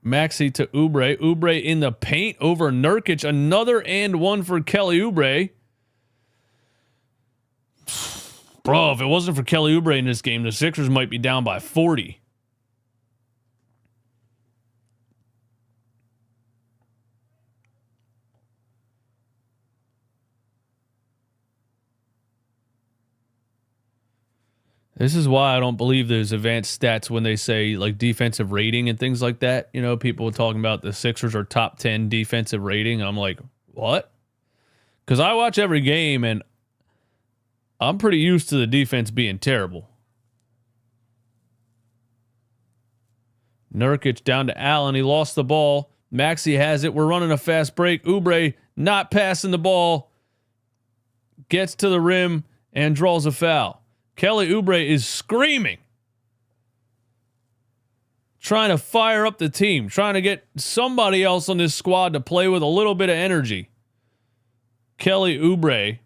Maxey to Oubre. Oubre in the paint over Nurkic. Another and one for Kelly Oubre. Bro, if it wasn't for Kelly Oubre in this game, the Sixers might be down by 40. This is why I don't believe those advanced stats when they say like defensive rating and things like that. You know, people are talking about the Sixers are top 10 defensive rating. I'm like, what? Because I watch every game and I'm pretty used to the defense being terrible. Nurkic down to Allen. He lost the ball. Maxey has it. We're running a fast break. Oubre not passing the ball. Gets to the rim and draws a foul. Kelly Oubre is screaming. Trying to fire up the team. Trying to get somebody else on this squad to play with a little bit of energy. Kelly Oubre.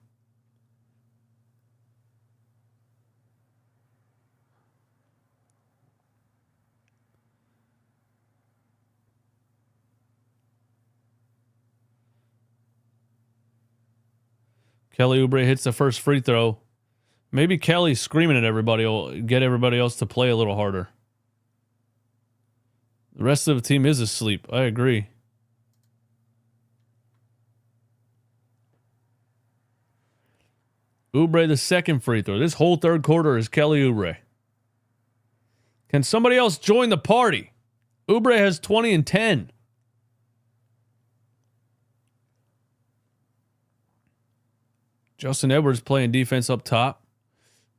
Kelly Oubre hits the first free throw. Maybe Kelly screaming at everybody will get everybody else to play a little harder. The rest of the team is asleep. I agree. Oubre the second free throw. This whole third quarter is Kelly Oubre. Can somebody else join the party? Oubre has 20 and 10. Justin Edwards playing defense up top.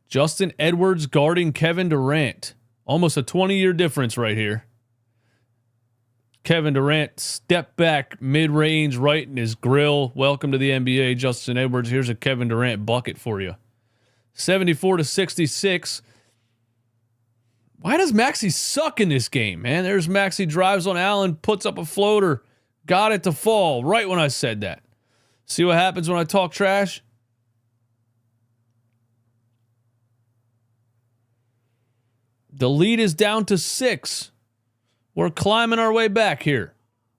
Justin Edwards guarding Kevin Durant. Almost a 20-year difference right here. Kevin Durant step back mid-range right in his grill. Welcome to the NBA, Justin Edwards. Here's a Kevin Durant bucket for you. 74-66. Why does Maxey suck in this game, man? There's Maxey drives on Allen, puts up a floater. Got it to fall right when I said that. See what happens when I talk trash? The lead is down to 6. We're climbing our way back here.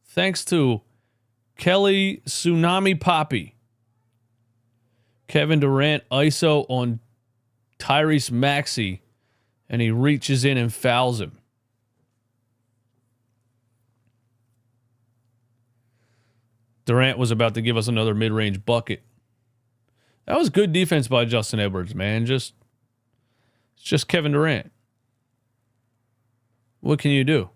Thanks to Kelly Tsunami Poppy. Kevin Durant ISO on Tyrese Maxey. And he reaches in and fouls him. Durant was about to give us another mid-range bucket. That was good defense by Justin Edwards, man. It's just Kevin Durant. What can you do?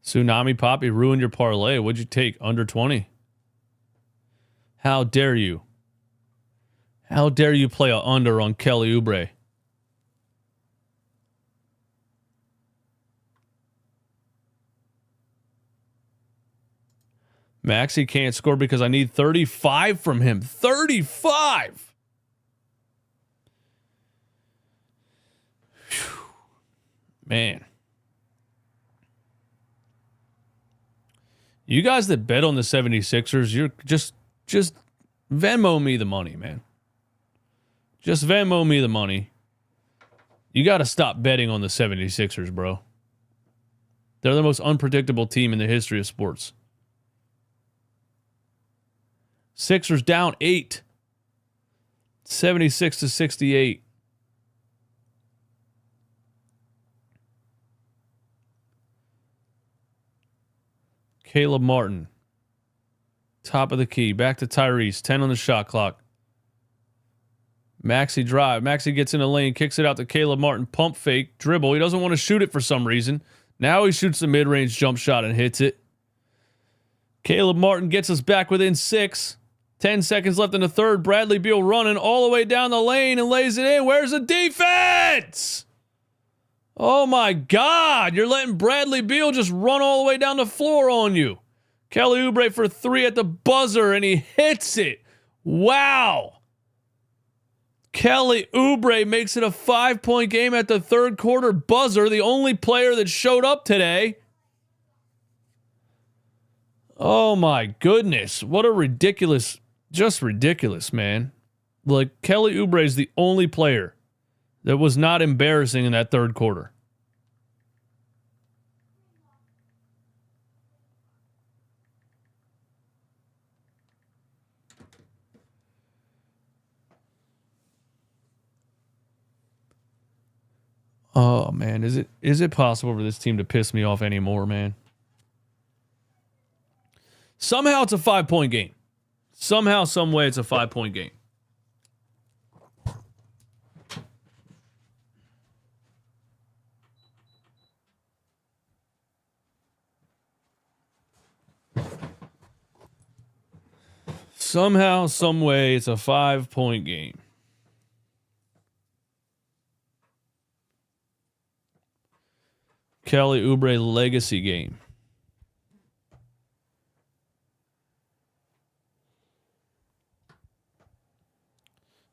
Tsunami Poppy ruined your parlay. What'd you take? Under 20? How dare you? How dare you play a under on Kelly Oubre? Maxey can't score because I need 35 from him. 35! Whew. Man. You guys that bet on the 76ers, you're just Venmo me the money, man. Just Venmo me the money. You got to stop betting on the 76ers, bro. They're the most unpredictable team in the history of sports. Sixers down 8. 76-68. Caleb Martin. Top of the key. Back to Tyrese. 10 on the shot clock. Maxey drive. Maxey gets in the lane, kicks it out to Caleb Martin. Pump fake, dribble. He doesn't want to shoot it for some reason. Now he shoots the mid-range jump shot and hits it. Caleb Martin gets us back within 6. 10 seconds left in the third. Bradley Beal running all the way down the lane and lays it in. Where's the defense? Oh my God. You're letting Bradley Beal just run all the way down the floor on you. Kelly Oubre for 3 at the buzzer, and he hits it. Wow. Kelly Oubre makes it a 5-point game at the third quarter buzzer, the only player that showed up today. Oh my goodness. What a ridiculous, just ridiculous, man. Like, Kelly Oubre is the only player that was not embarrassing in that third quarter. Oh man, is it possible for this team to piss me off anymore, man? Somehow it's a 5-point game. Somehow, some way it's a 5-point game. Somehow, some way it's a 5-point game. Kelly Oubre legacy game.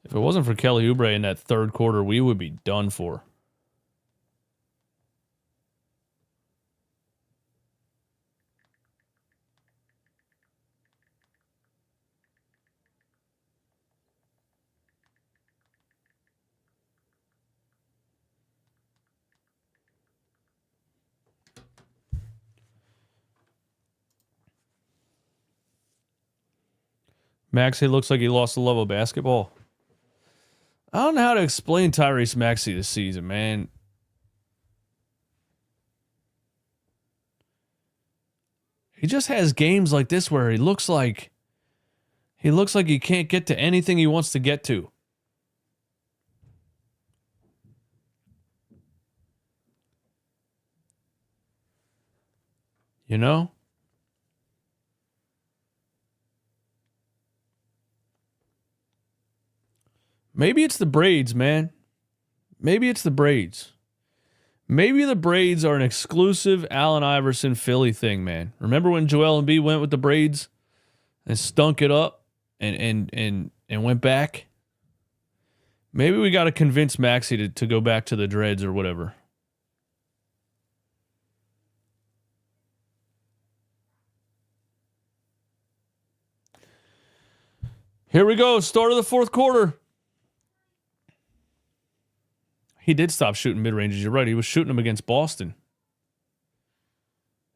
If it wasn't for Kelly Oubre in that third quarter, we would be done for. Maxey looks like he lost the love of basketball. I don't know how to explain Tyrese Maxey this season, man. He just has games like this where he looks like he can't get to anything he wants to get to. You know? Maybe it's the braids, man. Maybe it's the braids. Maybe the braids are an exclusive Allen Iverson Philly thing, man. Remember when Joel Embiid went with the braids and stunk it up and went back? Maybe we got to convince Maxey to go back to the dreads or whatever. Here we go. Start of the fourth quarter. He did stop shooting mid-ranges. You're right. He was shooting them against Boston.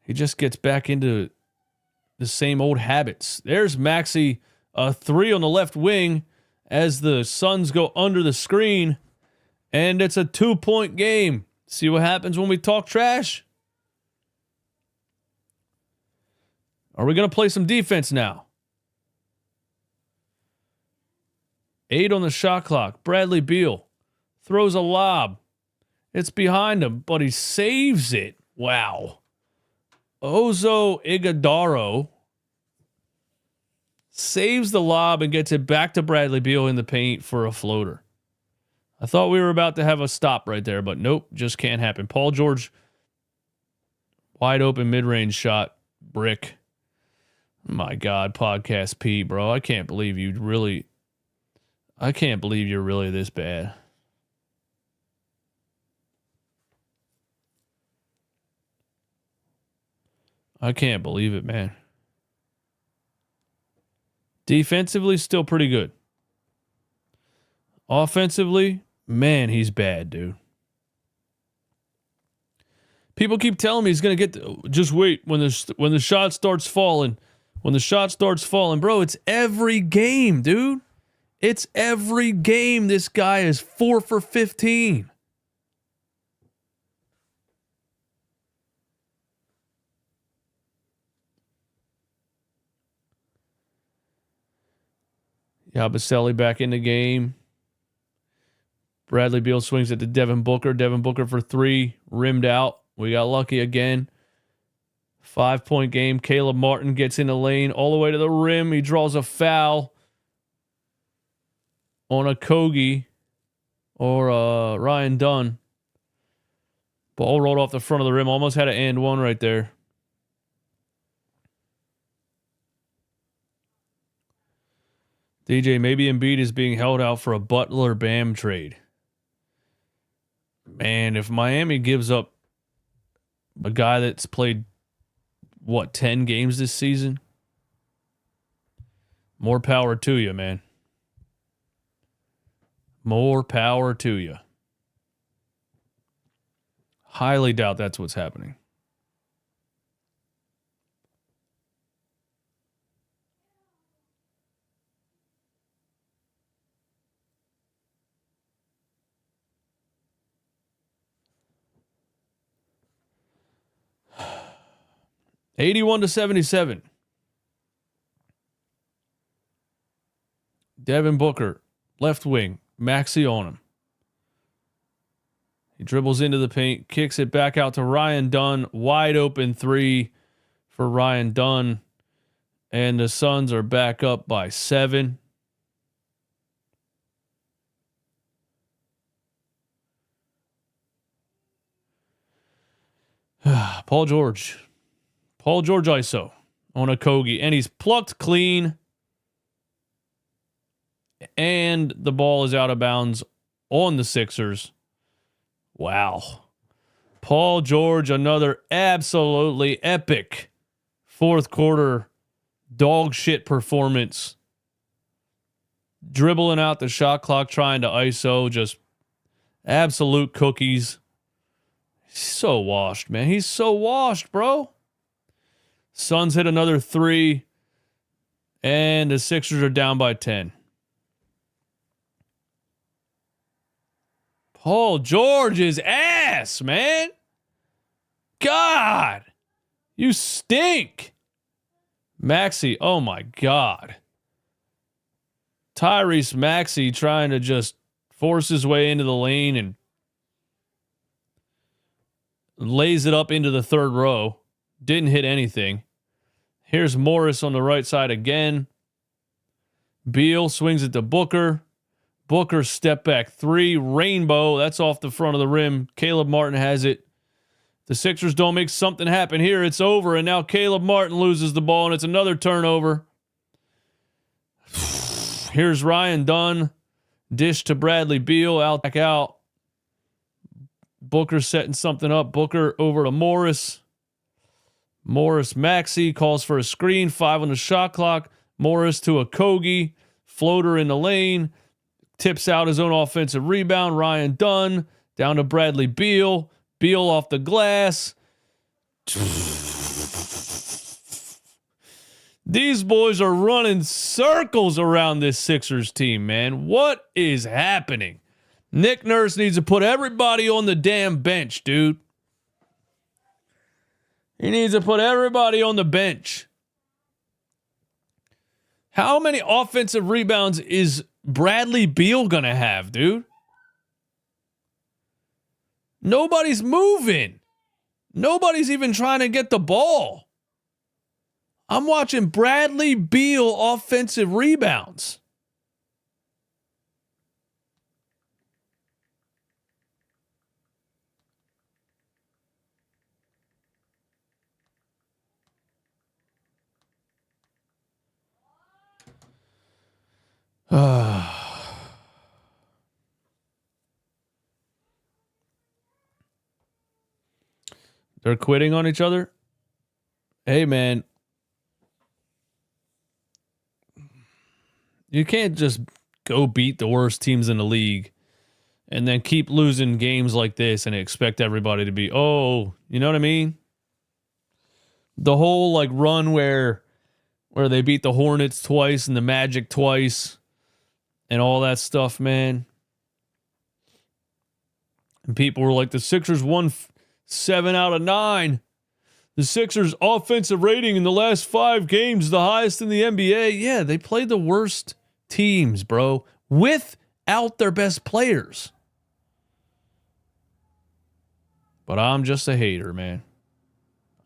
He just gets back into the same old habits. There's Maxey, a 3 on the left wing as the Suns go under the screen, and it's a 2-point game. See what happens when we talk trash? Are we going to play some defense now? 8 on the shot clock. Bradley Beal throws a lob. It's behind him, but he saves it. Wow. Ozo Ighodaro saves the lob and gets it back to Bradley Beal in the paint for a floater. I thought we were about to have a stop right there, but nope, just can't happen. Paul George, wide open mid-range shot, brick. My God, Podcast P, bro. I can't believe you're really this bad. I can't believe it, man. Defensively, still pretty good. Offensively, man, he's bad, dude. People keep telling me he's going to get... just wait when the shot starts falling. When the shot starts falling. Bro, it's every game, dude. It's every game this guy is 4 for 15. Yabusele back in the game. Bradley Beal swings it to Devin Booker. Devin Booker for three. Rimmed out. We got lucky again. 5-point game. Caleb Martin gets in the lane all the way to the rim. He draws a foul on a Kogi or Ryan Dunn. Ball rolled off the front of the rim. Almost had an and one right there. DJ, maybe Embiid is being held out for a Butler-Bam trade. Man, if Miami gives up a guy that's played, 10 games this season? More power to you, man. More power to you. Highly doubt that's what's happening. $81-77. Devin Booker, left wing, Maxey on him. He dribbles into the paint, kicks it back out to Ryan Dunn. Wide open three for Ryan Dunn. And the Suns are back up by 7. Paul George ISO on a Kogi, and he's plucked clean, and the ball is out of bounds on the Sixers. Wow. Paul George, another absolutely epic fourth quarter dog shit performance. Dribbling out the shot clock, trying to ISO, just absolute cookies. He's so washed, man. He's so washed, bro. Suns hit another 3, and the Sixers are down by 10. Paul George's ass, man. God, you stink. Maxey, oh my God. Tyrese Maxey trying to just force his way into the lane and lays it up into the third row. Didn't hit anything. Here's Morris on the right side again. Beal swings it to Booker. Booker step back 3. Rainbow. That's off the front of the rim. Caleb Martin has it. The Sixers don't make something happen here. It's over. And now Caleb Martin loses the ball, and it's another turnover. Here's Ryan Dunn. Dish to Bradley Beal. Out back out. Booker setting something up. Booker over to Morris. Morris Maxey calls for a screen. 5 on the shot clock. Morris to a Kogi. Floater in the lane. Tips out his own offensive rebound. Ryan Dunn down to Bradley Beal. Beal off the glass. These boys are running circles around this Sixers team, man. What is happening? Nick Nurse needs to put everybody on the damn bench, dude. He needs to put everybody on the bench. How many offensive rebounds is Bradley Beal going to have, dude? Nobody's moving. Nobody's even trying to get the ball. I'm watching Bradley Beal offensive rebounds. They're quitting on each other. Hey, man. You can't just go beat the worst teams in the league and then keep losing games like this and expect everybody to be, you know what I mean? The whole like run where they beat the Hornets twice and the Magic twice and all that stuff, man. And people were like, the Sixers won 7 out of 9. The Sixers' offensive rating in the last 5 games, the highest in the NBA. Yeah, they played the worst teams, bro, without their best players. But I'm just a hater, man.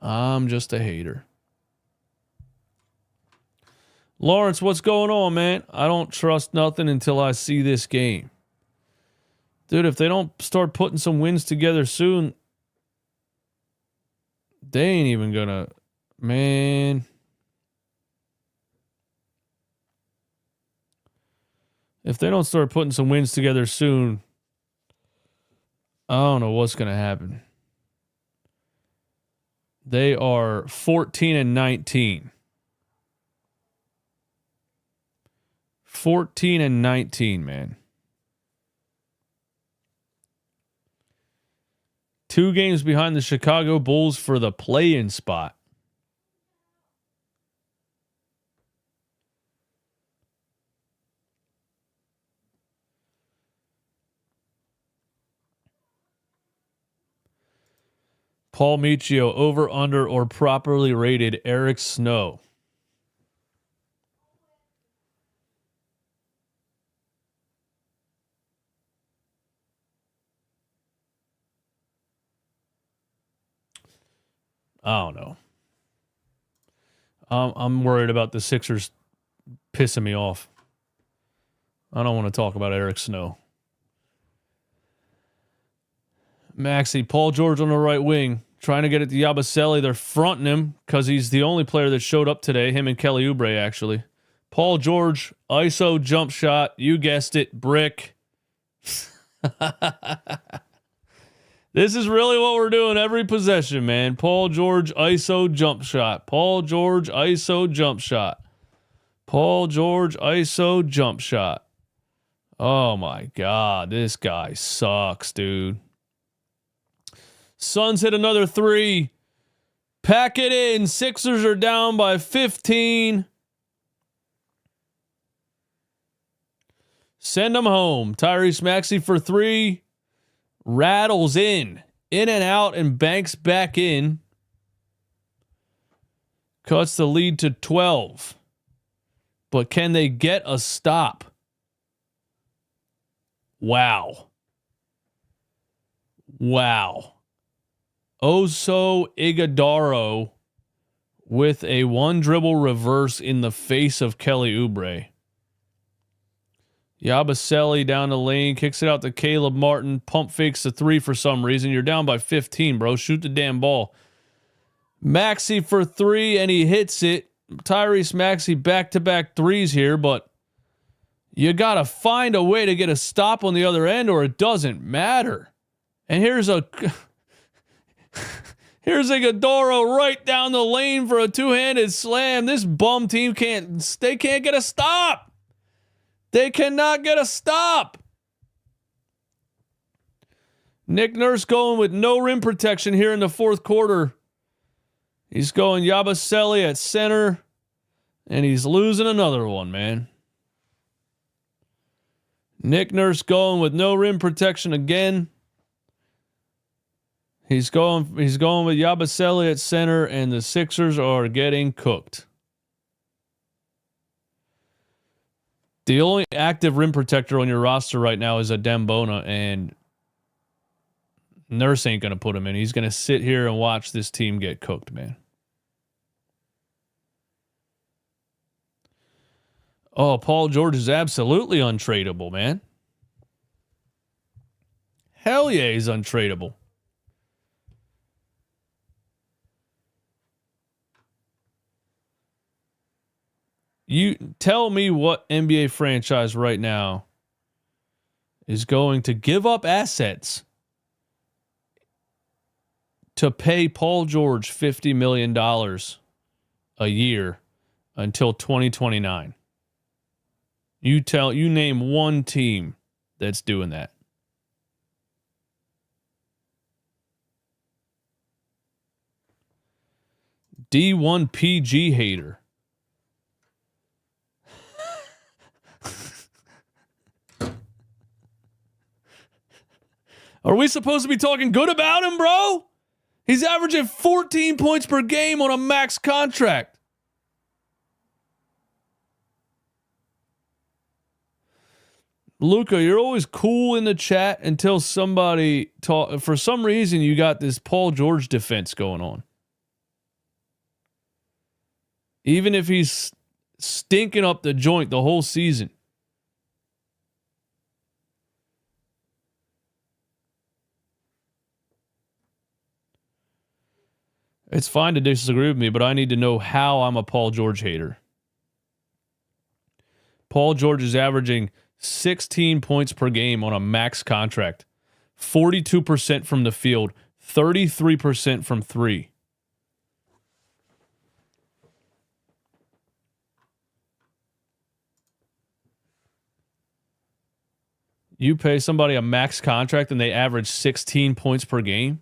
I'm just a hater. Lawrence, what's going on, man? I don't trust nothing until I see this game. Dude, if they don't start putting some wins together soon, they ain't even gonna, man. If they don't start putting some wins together soon, I don't know what's gonna happen. They are 14-19. 14-19, man. 2 games behind the Chicago Bulls for the play-in spot. Paul Michio, over, under, or properly rated Eric Snow. I don't know. I'm worried about the Sixers pissing me off. I don't want to talk about Eric Snow. Maxey, Paul George on the right wing, trying to get it to Yabusele. They're fronting him because he's the only player that showed up today, him and Kelly Oubre, actually. Paul George, ISO jump shot. You guessed it, brick. This is really what we're doing every possession, man. Paul George, ISO jump shot. Paul George, ISO jump shot. Paul George, ISO jump shot. Oh, my God. This guy sucks, dude. Suns hit another 3. Pack it in. Sixers are down by 15. Send them home. Tyrese Maxey for 3. Rattles in and out, and banks back in. Cuts the lead to 12. But can they get a stop? Wow. Oso Ighodaro with a 1-dribble reverse in the face of Kelly Oubre. Yabusele down the lane, kicks it out to Caleb Martin, pump fakes the 3 for some reason. You're down by 15, bro. Shoot the damn ball. Maxey for 3, and he hits it. Tyrese Maxey back-to-back 3s here, but you got to find a way to get a stop on the other end, or it doesn't matter. And here's Ighodaro right down the lane for a 2-handed slam. This bum team can't get a stop. They cannot get a stop. Nick Nurse going with no rim protection here in the 4th quarter. He's going Yabusele at center, and he's losing another one, man. Nick Nurse going with no rim protection again. He's going with Yabusele at center, and the Sixers are getting cooked. The only active rim protector on your roster right now is Adem Bona, and Nurse ain't going to put him in. He's going to sit here and watch this team get cooked, man. Oh, Paul George is absolutely untradeable, man. Hell yeah, he's untradeable. You tell me what NBA franchise right now is going to give up assets to pay Paul George $50 million a year until 2029. You name one team that's doing that. D1PG hater. Are we supposed to be talking good about him, bro? He's averaging 14 points per game on a max contract. Luca, you're always cool in the chat until somebody talk. For some reason, you got this Paul George defense going on. Even if he's stinking up the joint the whole season. It's fine to disagree with me, but I need to know how I'm a Paul George hater. Paul George is averaging 16 points per game on a max contract, 42% from the field, 33% from three. You pay somebody a max contract and they average 16 points per game?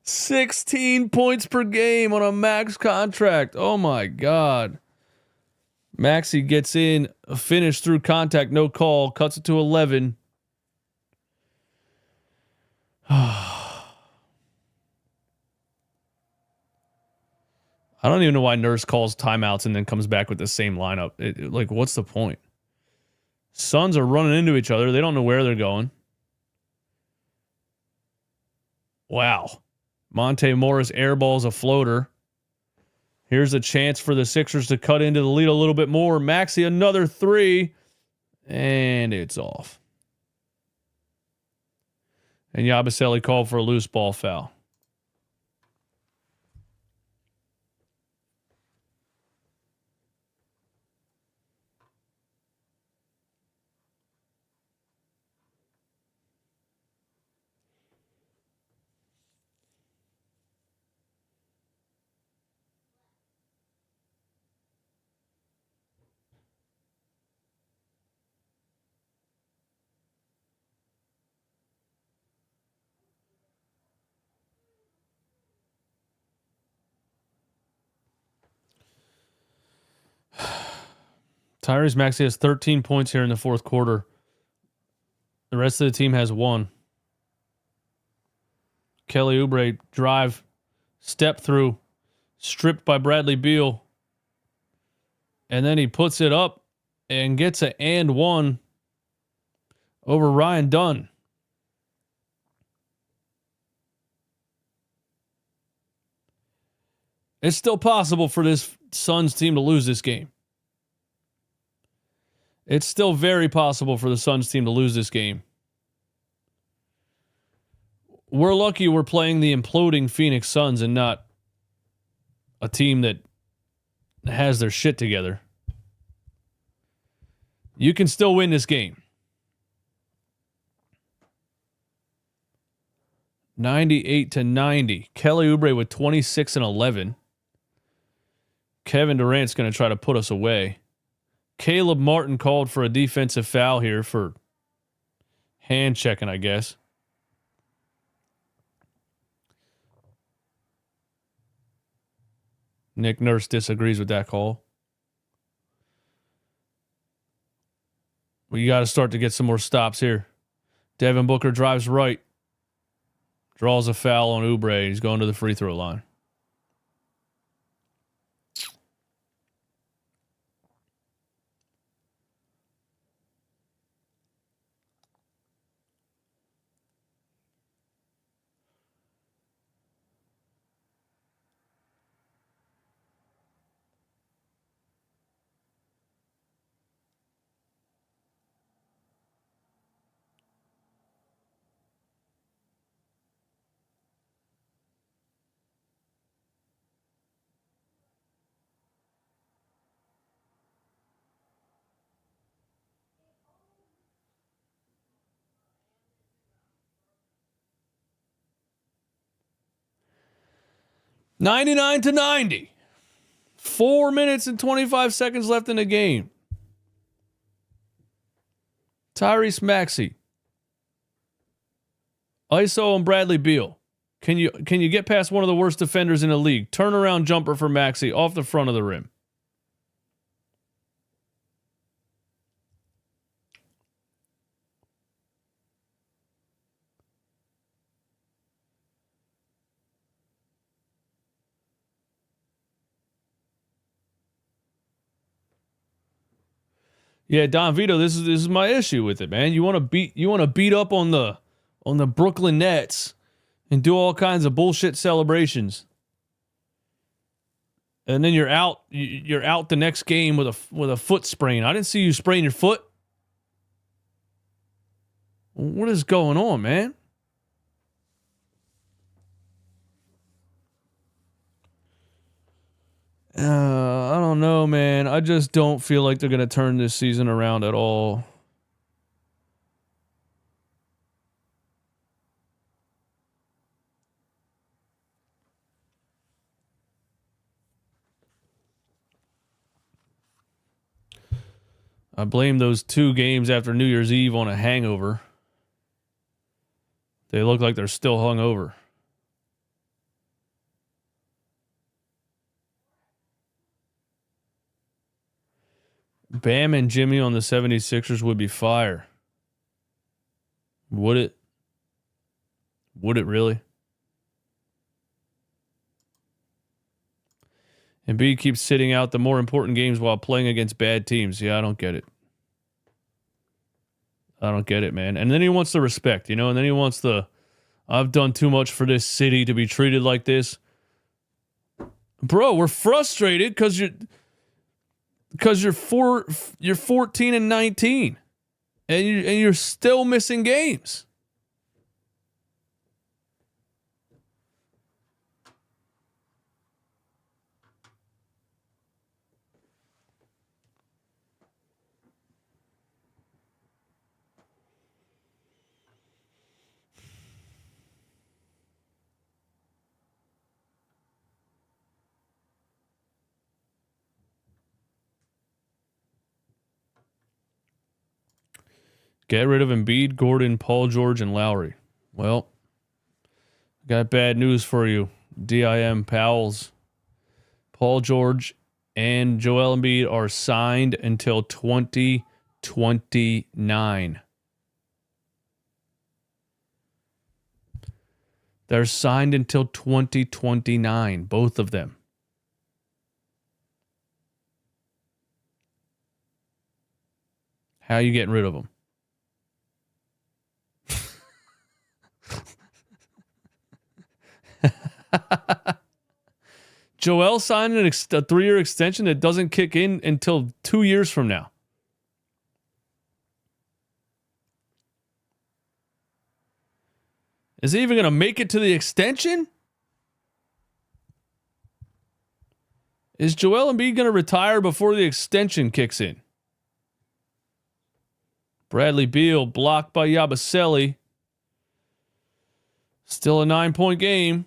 16 points per game on a max contract. Oh my God. Maxey gets in, a finish through contact, no call, cuts it to 11. I don't even know why Nurse calls timeouts and then comes back with the same lineup. Like, what's the point? Suns are running into each other. They don't know where they're going. Wow. Monte Morris airballs a floater. Here's a chance for the Sixers to cut into the lead a little bit more. Maxey, another three. And it's off. And Yabusele called for a loose ball foul. Tyrese Maxey has 13 points here in the fourth quarter. The rest of the team has one. Kelly Oubre drive, step through, stripped by Bradley Beal. And then he puts it up and gets an and one over Ryan Dunn. It's still possible for this Suns team to lose this game. It's still very possible for the Suns team to lose this game. We're lucky we're playing the imploding Phoenix Suns and not a team that has their shit together. You can still win this game. 98-90. Kelly Oubre with 26 and 11. Kevin Durant's going to try to put us away. Caleb Martin called for a defensive foul here for hand checking, I guess. Nick Nurse disagrees with that call. We got to start to get some more stops here. Devin Booker drives right. Draws a foul on Oubre. He's going to the free throw line. $99-90. 4 minutes and 25 seconds left in the game. Tyrese Maxey. ISO and Bradley Beal. Can you get past one of the worst defenders in the league? Turnaround jumper for Maxey off the front of the rim. Yeah, Don Vito, this is my issue with it, man. You want to beat up on the Brooklyn Nets and do all kinds of bullshit celebrations. And then you're out the next game with a foot sprain. I didn't see you sprain your foot. What is going on, man? I don't know, man. I just don't feel like they're going to turn this season around at all. I blame those 2 games after New Year's Eve on a hangover. They look like they're still hungover. Bam and Jimmy on the 76ers would be fire. Would it? Would it really? Embiid keeps sitting out the more important games while playing against bad teams. Yeah, I don't get it. I don't get it, man. And then he wants the respect, and then he wants I've done too much for this city to be treated like this. Bro, we're frustrated because you're 14 and 19 and you're still missing games. Get rid of Embiid, Gordon, Paul George, and Lowry. Well, got bad news for you, DIM pals. Paul George and Joel Embiid are signed until 2029. They're signed until 2029, both of them. How are you getting rid of them? Joel signed a 3-year extension that doesn't kick in until 2 years from now. Is he even going to make it to the extension? Is Joel Embiid going to retire before the extension kicks in? Bradley Beal blocked by Yabusele. Still a 9-point game.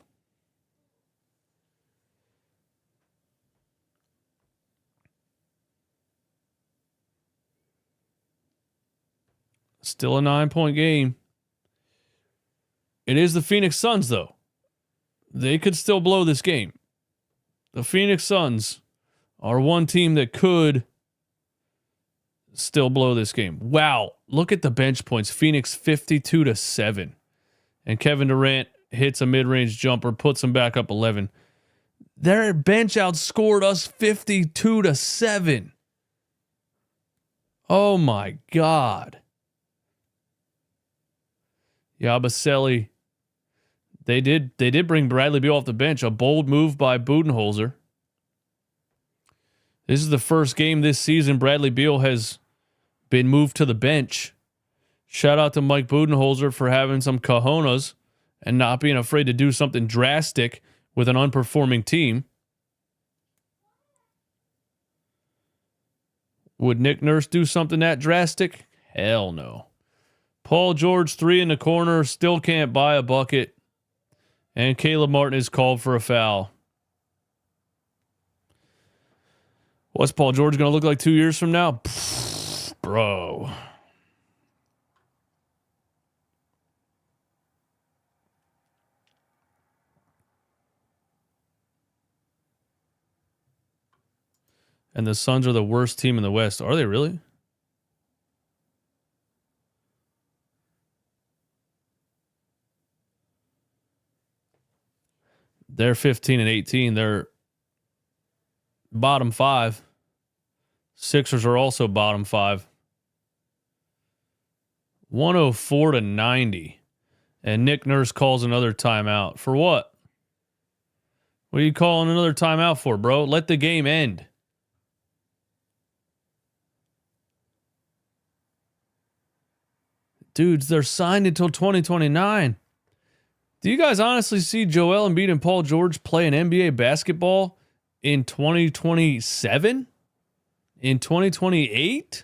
Still a 9-point game. It is the Phoenix Suns, though. They could still blow this game. The Phoenix Suns are one team that could still blow this game. Wow. Look at the bench points. Phoenix 52-7. And Kevin Durant hits a mid-range jumper, puts them back up 11. Their bench outscored us 52-7. Oh my God. Yabusele. They did bring Bradley Beal off the bench. A bold move by Budenholzer. This is the first game this season Bradley Beal has been moved to the bench. Shout out to Mike Budenholzer for having some cojones and not being afraid to do something drastic with an unperforming team. Would Nick Nurse do something that drastic? Hell no. Paul George, 3 in the corner, still can't buy a bucket. And Caleb Martin is called for a foul. What's Paul George going to look like 2 years from now? Pfft, bro. And the Suns are the worst team in the West. Are they really? They're 15 and 18. They're bottom 5. Sixers are also bottom 5. 104-90. And Nick Nurse calls another timeout. For what? What are you calling another timeout for, bro? Let the game end. Dudes, they're signed until 2029. Do you guys honestly see Joel Embiid and Paul George playing NBA basketball in 2027? In 2028?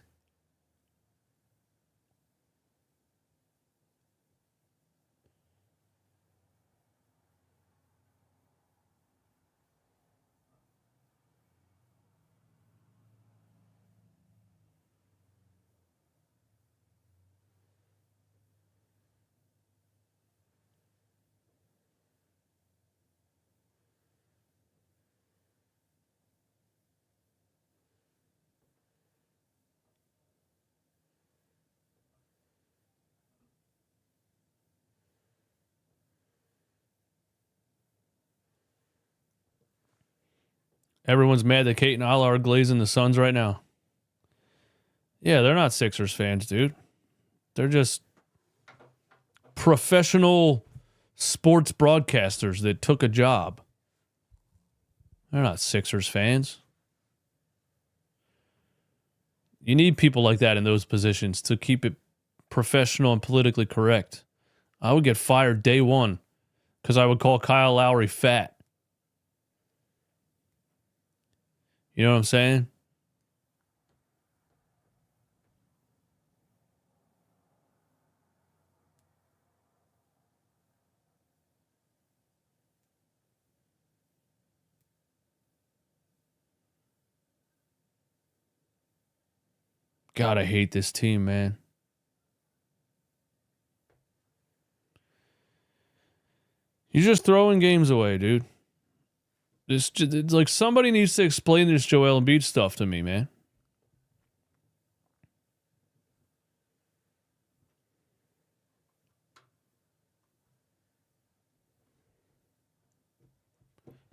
Everyone's mad that Kate and Isla are glazing the Suns right now. Yeah, they're not Sixers fans, dude. They're just professional sports broadcasters that took a job. They're not Sixers fans. You need people like that in those positions to keep it professional and politically correct. I would get fired day one because I would call Kyle Lowry fat. You know what I'm saying? God, I hate this team, man. You're just throwing games away, dude. It's like somebody needs to explain this Joel Embiid stuff to me, man.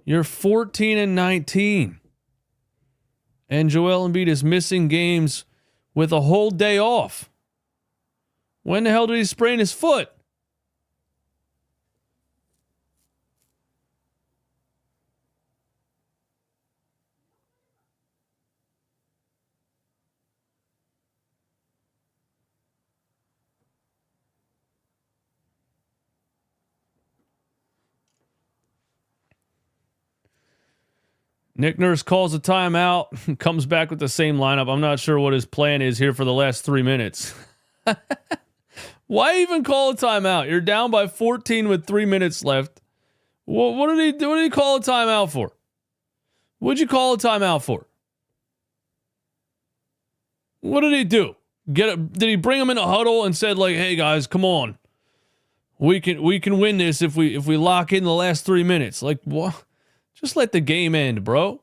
You're 14-19. And Joel Embiid is missing games with a whole day off. When the hell did he sprain his foot? Nick Nurse calls a timeout, comes back with the same lineup. I'm not sure what his plan is here for the last 3 minutes. Why even call a timeout? You're down by 14 with 3 minutes left. What did he do? What did he call a timeout for? What'd you call a timeout for? What did he do? Did he bring him in a huddle and said, like, hey guys, come on. We can win this if we lock in the last 3 minutes. Like, what? Just let the game end, bro.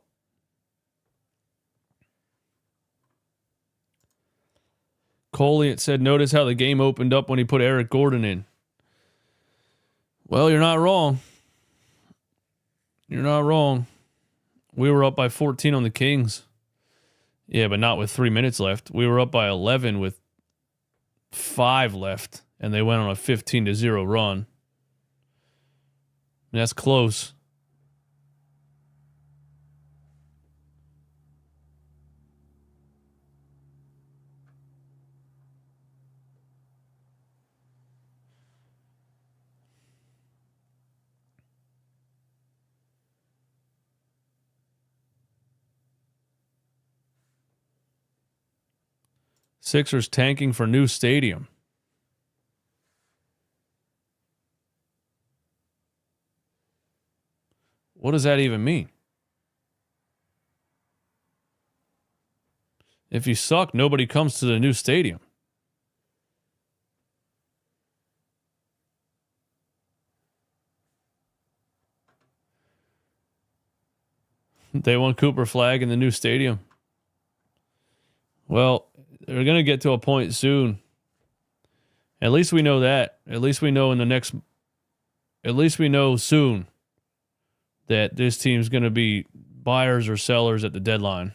Coley said, notice how the game opened up when he put Eric Gordon in. Well, you're not wrong. You're not wrong. We were up by 14 on the Kings. Yeah, but not with 3 minutes left. We were up by 11 with 5 left, and they went on a 15-0 run. That's close. Sixers tanking for new stadium. What does that even mean? If you suck, nobody comes to the new stadium. They want Cooper Flag in the new stadium. Well, they're going to get to a point soon. At least we know that. At least we know soon that this team's going to be buyers or sellers at the deadline.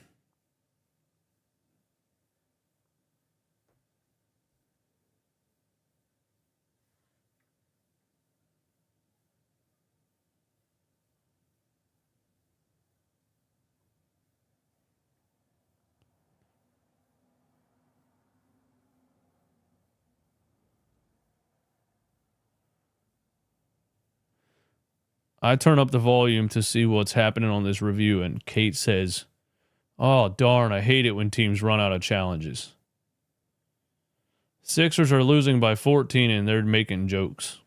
I turn up the volume to see what's happening on this review, and Kate says, "Oh, darn, I hate it when teams run out of challenges. Sixers are losing by 14 and they're making jokes."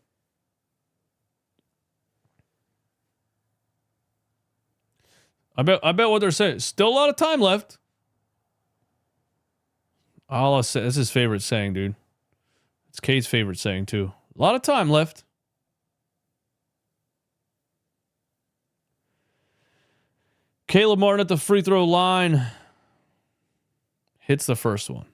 I bet what they're saying. Still a lot of time left. All I say, this is his favorite saying, dude. It's Kate's favorite saying, too. A lot of time left. Caleb Martin at the free throw line. Hits the first one.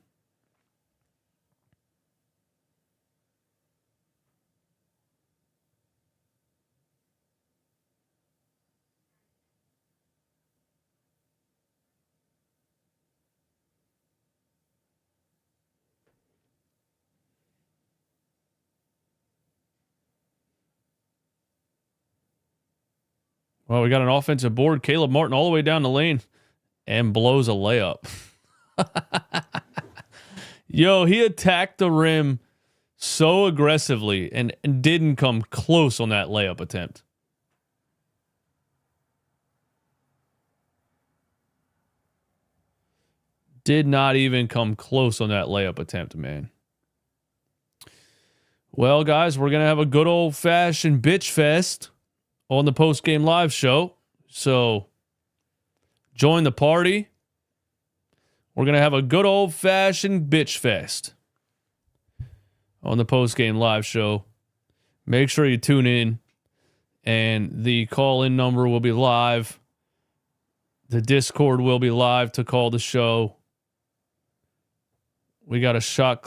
Well, we got an offensive board. Caleb Martin all the way down the lane and blows a layup. Yo, he attacked the rim so aggressively and didn't come close on that layup attempt. Did not even come close on that layup attempt, man. Well, guys, we're going to have a good old-fashioned bitch fest on the post-game live show. So join the party. We're going to have a good old-fashioned bitch fest on the post-game live show. Make sure you tune in. And the call-in number will be live. The Discord will be live to call the show. We got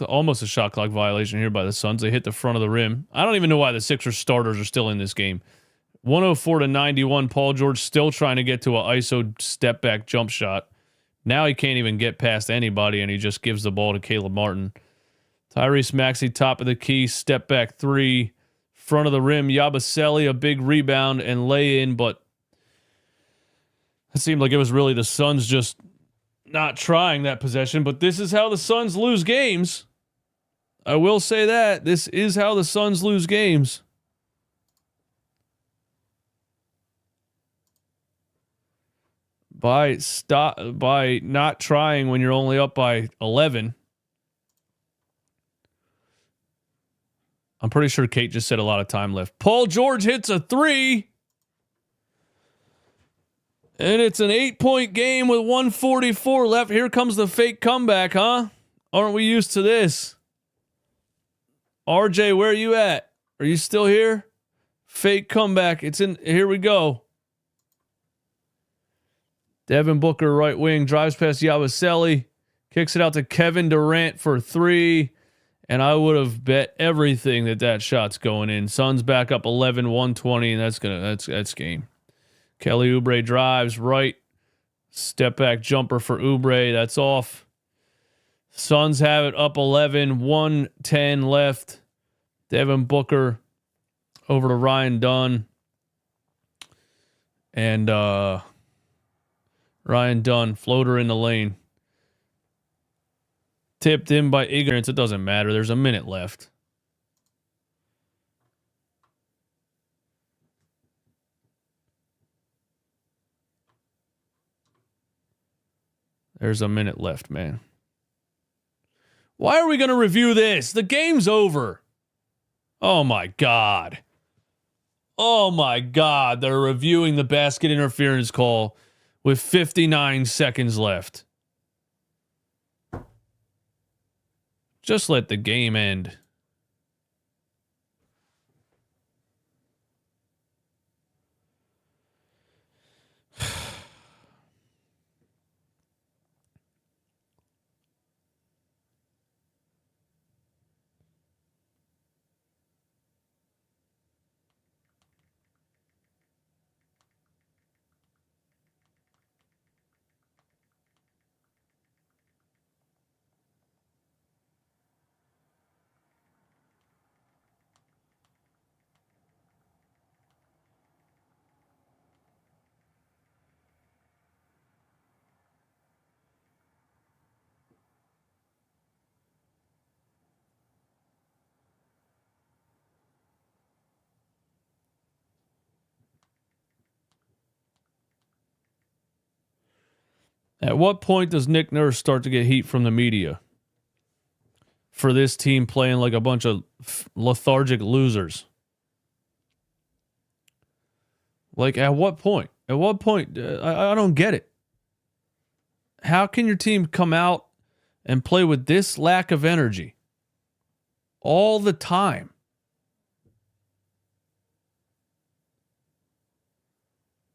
almost a shot clock violation here by the Suns. They hit the front of the rim. I don't even know why the Sixers starters are still in this game. 104-91. Paul George still trying to get to an ISO step back jump shot. Now he can't even get past anybody, and he just gives the ball to Caleb Martin. Tyrese Maxey, top of the key, step back three, front of the rim. Yabusele, a big rebound and lay in, but it seemed like it was really the Suns just not trying that possession. But this is how the Suns lose games. I will say that. This is how the Suns lose games. By not trying when you're only up by 11. I'm pretty sure Kate just said a lot of time left. Paul George hits a three. And it's an 8-point game with 1:44 left. Here comes the fake comeback, huh? Aren't we used to this? RJ, where are you at? Are you still here? Fake comeback. It's in. Here we go. Devin Booker, right wing, drives past Yabusele, kicks it out to Kevin Durant for three, and I would have bet everything that shot's going in. Suns back up 11, 120, and that's game. Kelly Oubre drives right, step back jumper for Oubre, that's off. Suns have it up 11, 1:10 left. Devin Booker over to Ryan Dunn, and Ryan Dunn, floater in the lane. Tipped in by ignorance. It doesn't matter. There's a minute left. There's a minute left, man. Why are we going to review this? The game's over. Oh, my God. Oh, my God. They're reviewing the basket interference call with 59 seconds left. Just let the game end. At what point does Nick Nurse start to get heat from the media for this team playing like a bunch of lethargic losers? Like, at what point? At what point? I don't get it. How can your team come out and play with this lack of energy all the time?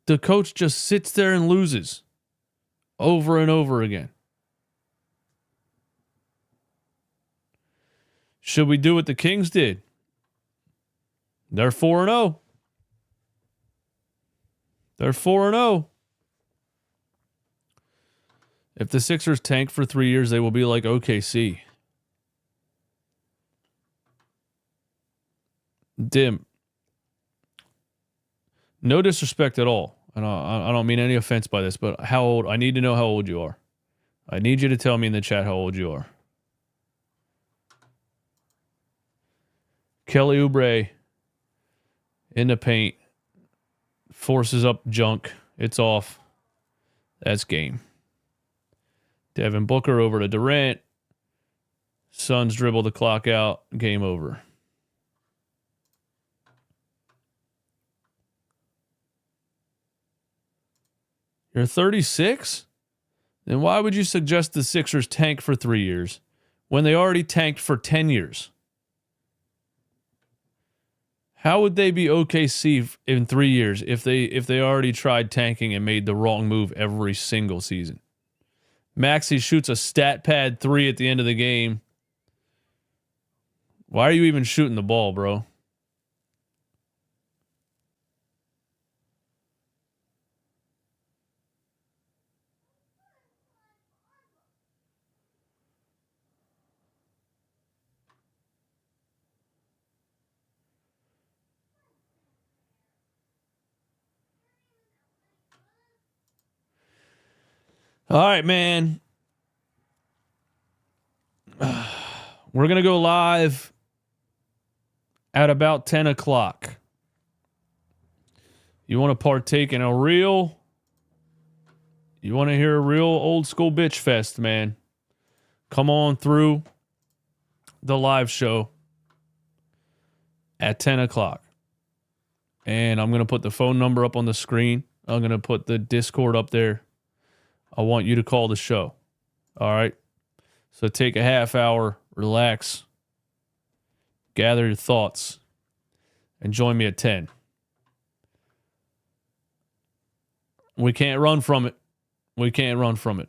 The coach just sits there and loses over and over again. Should we do what the Kings did? They're 4-0. They're 4-0. If the Sixers tank for 3 years, they will be like OKC. Dim. No disrespect at all. And I don't mean any offense by this, but how old? I need to know how old you are. I need you to tell me in the chat how old you are. Kelly Oubre in the paint. Forces up junk. It's off. That's game. Devin Booker over to Durant. Suns dribble the clock out. Game over. You're 36? Then why would you suggest the Sixers tank for 3 years when they already tanked for 10 years? How would they be OKC in 3 years if they already tried tanking and made the wrong move every single season? Maxey shoots a stat pad 3 at the end of the game. Why are you even shooting the ball, bro? All right, man. We're going to go live at about 10 o'clock. You want to partake in a real... You want to hear a real old school bitch fest, man? Come on through the live show at 10 o'clock. And I'm going to put the phone number up on the screen. I'm going to put the Discord up there. I want you to call the show. All right? So take a half hour, relax, gather your thoughts, and join me at 10. We can't run from it. We can't run from it.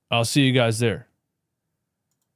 I'll see you guys there.